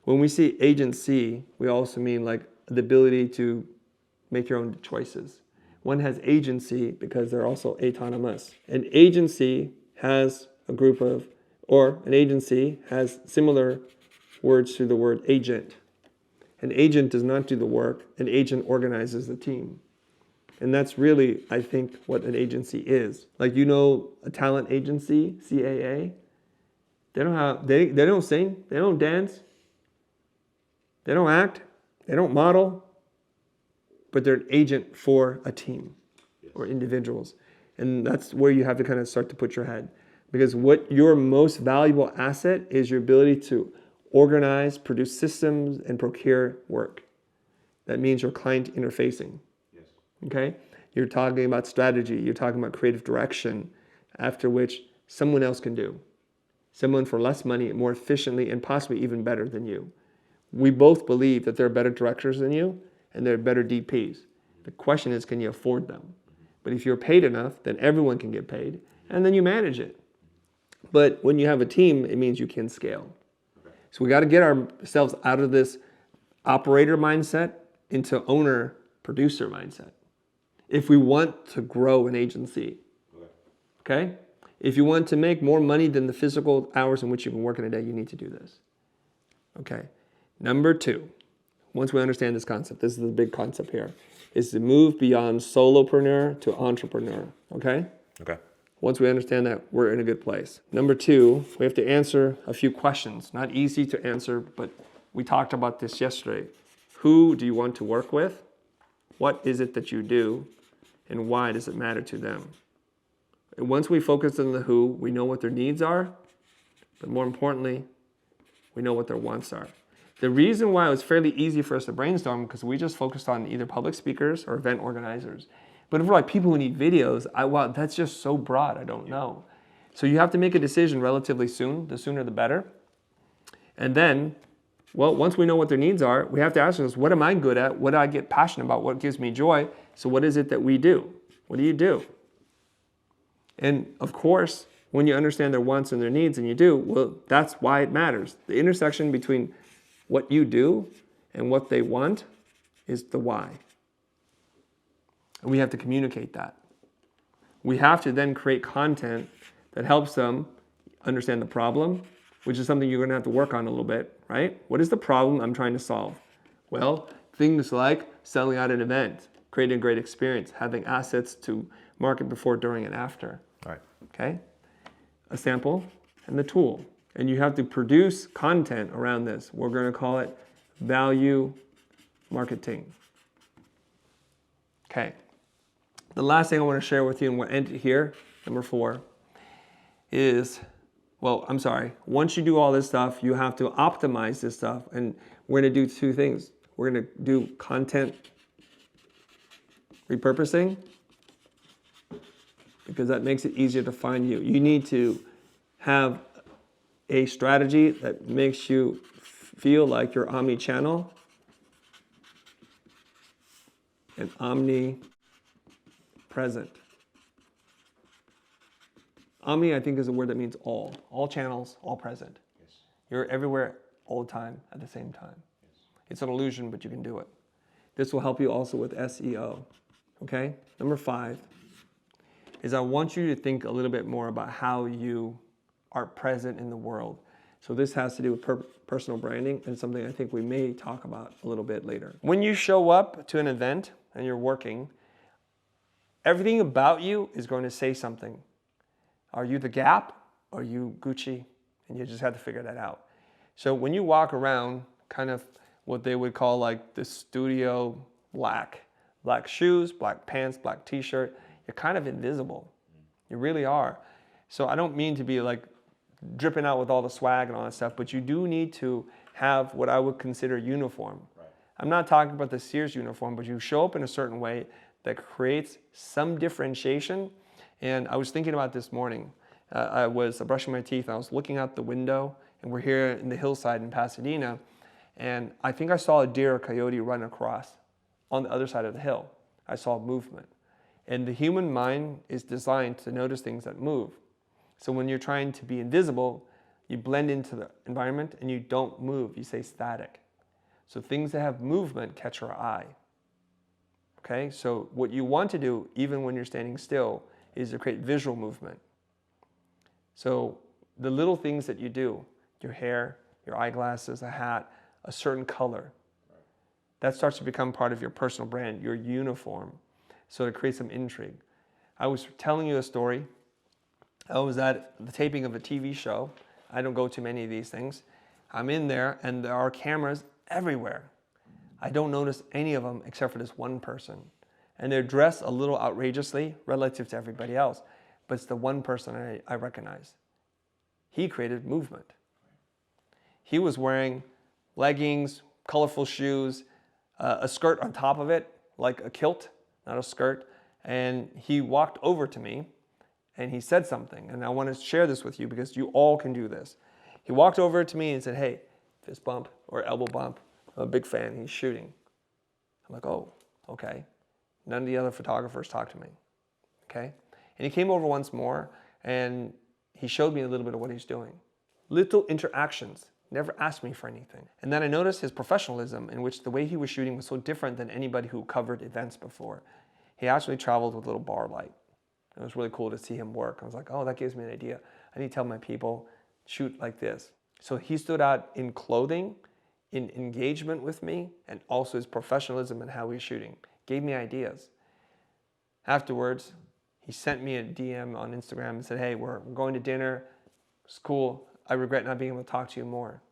When we see agency, we also mean like the ability to make your own choices. One has agency because they're also autonomous. An agency has a group of, or an agency has similar words to the word agent. An agent does not do the work. An agent organizes the team. And that's really, I think, what an agency is. Like, you know, a talent agency, CAA, they don't sing, they don't dance, they don't act, they don't model, but they're an agent for a team or individuals. And that's where you have to kind of start to put your head. Because what your most valuable asset is your ability to organize, produce systems, and procure work. That means you're client interfacing. Yes. Okay? You're talking about strategy. You're talking about creative direction, after which someone else can do. Someone for less money, more efficiently, and possibly even better than you. We both believe that there are better directors than you, and there are better DPs. The question is, can you afford them? But if you're paid enough, then everyone can get paid, and then you manage it. But when you have a team, it means you can scale. So we got to get ourselves out of this operator mindset into owner-producer mindset. If we want to grow an agency, okay? If you want to make more money than the physical hours in which you can work in a day, you need to do this. Okay. Number 2, once we understand this concept, this is the big concept here, is to move beyond solopreneur to entrepreneur, okay? Okay. Once we understand that, we're in a good place. Number 2, we have to answer a few questions. Not easy to answer, but we talked about this yesterday. Who do you want to work with? What is it that you do? And why does it matter to them? And once we focus on the who, we know what their needs are, but more importantly, we know what their wants are. The reason why it was fairly easy for us to brainstorm, because we just focused on either public speakers or event organizers. But if we're like people who need videos, wow, that's just so broad, I don't know. So you have to make a decision relatively soon, the sooner the better. And then, well, once we know what their needs are, we have to ask ourselves, what am I good at? What do I get passionate about? What gives me joy? So what is it that we do? What do you do? And of course, when you understand their wants and their needs, and you do, well, that's why it matters. The intersection between what you do and what they want is the why. And we have to communicate that. We have to then create content that helps them understand the problem, which is something you're going to have to work on a little bit, right? What is the problem I'm trying to solve? Well, things like selling out an event, creating a great experience, having assets to market before, during, and after. All right. Okay? A sample and the tool. And you have to produce content around this. We're going to call it value marketing. Okay. The last thing I want to share with you, and we'll end it here, number 4, is Well, I'm sorry. Once you do all this stuff, you have to optimize this stuff. And we're going to do two things. We're going to do content repurposing, because that makes it easier to find you. You need to have a strategy that makes you feel like you're omni-channel and omnipresent. Omni, I think, is a word that means all channels, all present. Yes. You're everywhere all the time at the same time. Yes. It's an illusion, but you can do it. This will help you also with SEO. Okay? Number 5 is I want you to think a little bit more about how you are present in the world. So this has to do with personal branding, and something I think we may talk about a little bit later. When you show up to an event and you're working, everything about you is going to say something. Are you the Gap? Are you Gucci? And you just have to figure that out. So when you walk around, kind of what they would call like the studio black shoes, black pants, black t-shirt, you're kind of invisible. You really are. So I don't mean to be like dripping out with all the swag and all that stuff, but you do need to have what I would consider uniform. Right. I'm not talking about the Sears uniform, but you show up in a certain way that creates some differentiation. And I was thinking about this morning. I was brushing my teeth and I was looking out the window, and we're here in the hillside in Pasadena, and I think I saw a deer or coyote run across on the other side of the hill. I saw movement. And the human mind is designed to notice things that move. So when you're trying to be invisible, you blend into the environment and you don't move, you stay static. So things that have movement catch our eye. Okay, so what you want to do, even when you're standing still, is to create visual movement. So the little things that you do, your hair, your eyeglasses, a hat, a certain color, that starts to become part of your personal brand, your uniform. So it creates some intrigue. I was telling you a story. I was at the taping of a TV show. I don't go to many of these things. I'm in there and there are cameras everywhere. I don't notice any of them except for this one person. And they're dressed a little outrageously relative to everybody else. But it's the one person I recognize. He created movement. He was wearing leggings, colorful shoes, a skirt on top of it, like a kilt, not a skirt. And he walked over to me and he said something. And I want to share this with you because you all can do this. He walked over to me and said, "Hey, fist bump or elbow bump. I'm a big fan. He's shooting." I'm like, "Oh, okay." None of the other photographers talked to me. Okay? And he came over once more and he showed me a little bit of what he's doing. Little interactions. Never asked me for anything. And then I noticed his professionalism, in which the way he was shooting was so different than anybody who covered events before. He actually traveled with a little bar light. It was really cool to see him work. I was like, oh, that gives me an idea. I need to tell my people, shoot like this. So he stood out in clothing, in engagement with me, and also his professionalism and how he's shooting. Gave me ideas. Afterwards, he sent me a DM on Instagram and said, "Hey, we're going to dinner. It's cool. I regret not being able to talk to you more.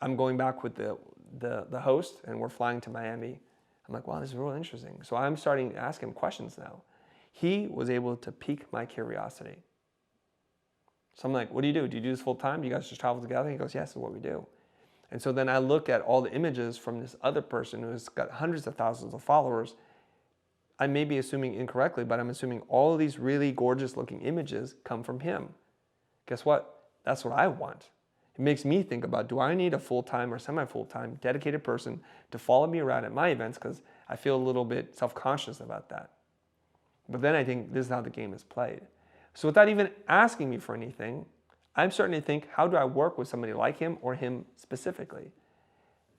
I'm going back with the host and we're flying to Miami." I'm like, wow, this is real interesting. So I'm starting to ask him questions now. He was able to pique my curiosity. So I'm like, what do? Do you do this full time? Do you guys just travel together? He goes, yes, that's what we do. And so then I look at all the images from this other person who's got hundreds of thousands of followers. I may be assuming incorrectly, but I'm assuming all of these really gorgeous looking images come from him. Guess what? That's what I want. It makes me think about, do I need a full-time or semi-full-time dedicated person to follow me around at my events, because I feel a little bit self-conscious about that. But then I think this is how the game is played. So without even asking me for anything, I'm starting to think, how do I work with somebody like him or him specifically?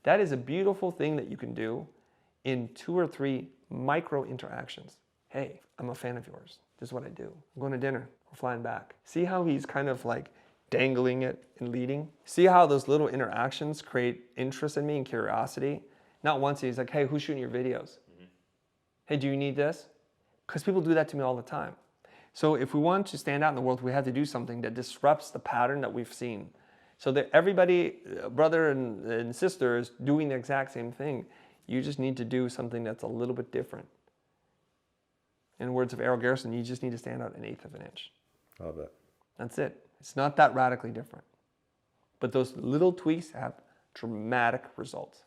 That is a beautiful thing that you can do in 2 or 3 micro interactions. Hey, I'm a fan of yours. This is what I do. I'm going to dinner. We're flying back. See how he's kind of like dangling it and leading? See how those little interactions create interest in me and curiosity? Not once he's like, hey, who's shooting your videos? Mm-hmm. Hey, do you need this? Because people do that to me all the time. So if we want to stand out in the world, we have to do something that disrupts the pattern that we've seen. So that everybody, brother and sister, is doing the exact same thing. You just need to do something that's a little bit different. In the words of Errol Garrison, you just need to stand out 1/8 of an inch. I love that. That's it. It's not that radically different. But those little tweaks have dramatic results.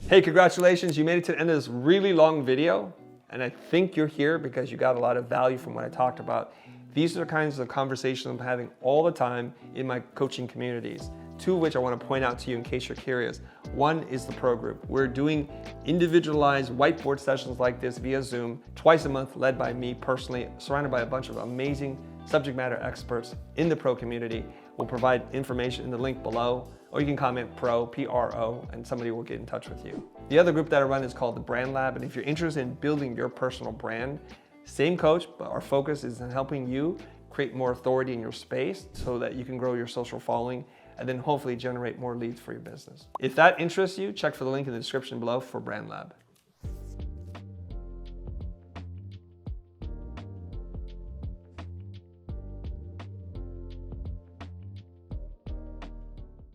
Hey, congratulations. You made it to the end of this really long video. And I think you're here because you got a lot of value from what I talked about. These are the kinds of conversations I'm having all the time in my coaching communities. Two of which I want to point out to you in case you're curious. One is the Pro Group. We're doing individualized whiteboard sessions like this via Zoom twice a month, led by me personally, surrounded by a bunch of amazing subject matter experts in the Pro community. We'll provide information in the link below, or you can comment Pro, P-R-O, and somebody will get in touch with you. The other group that I run is called the Brand Lab, and if you're interested in building your personal brand, same coach, but our focus is on helping you create more authority in your space so that you can grow your social following and then hopefully generate more leads for your business. If that interests you, check for the link in the description below for Brand Lab.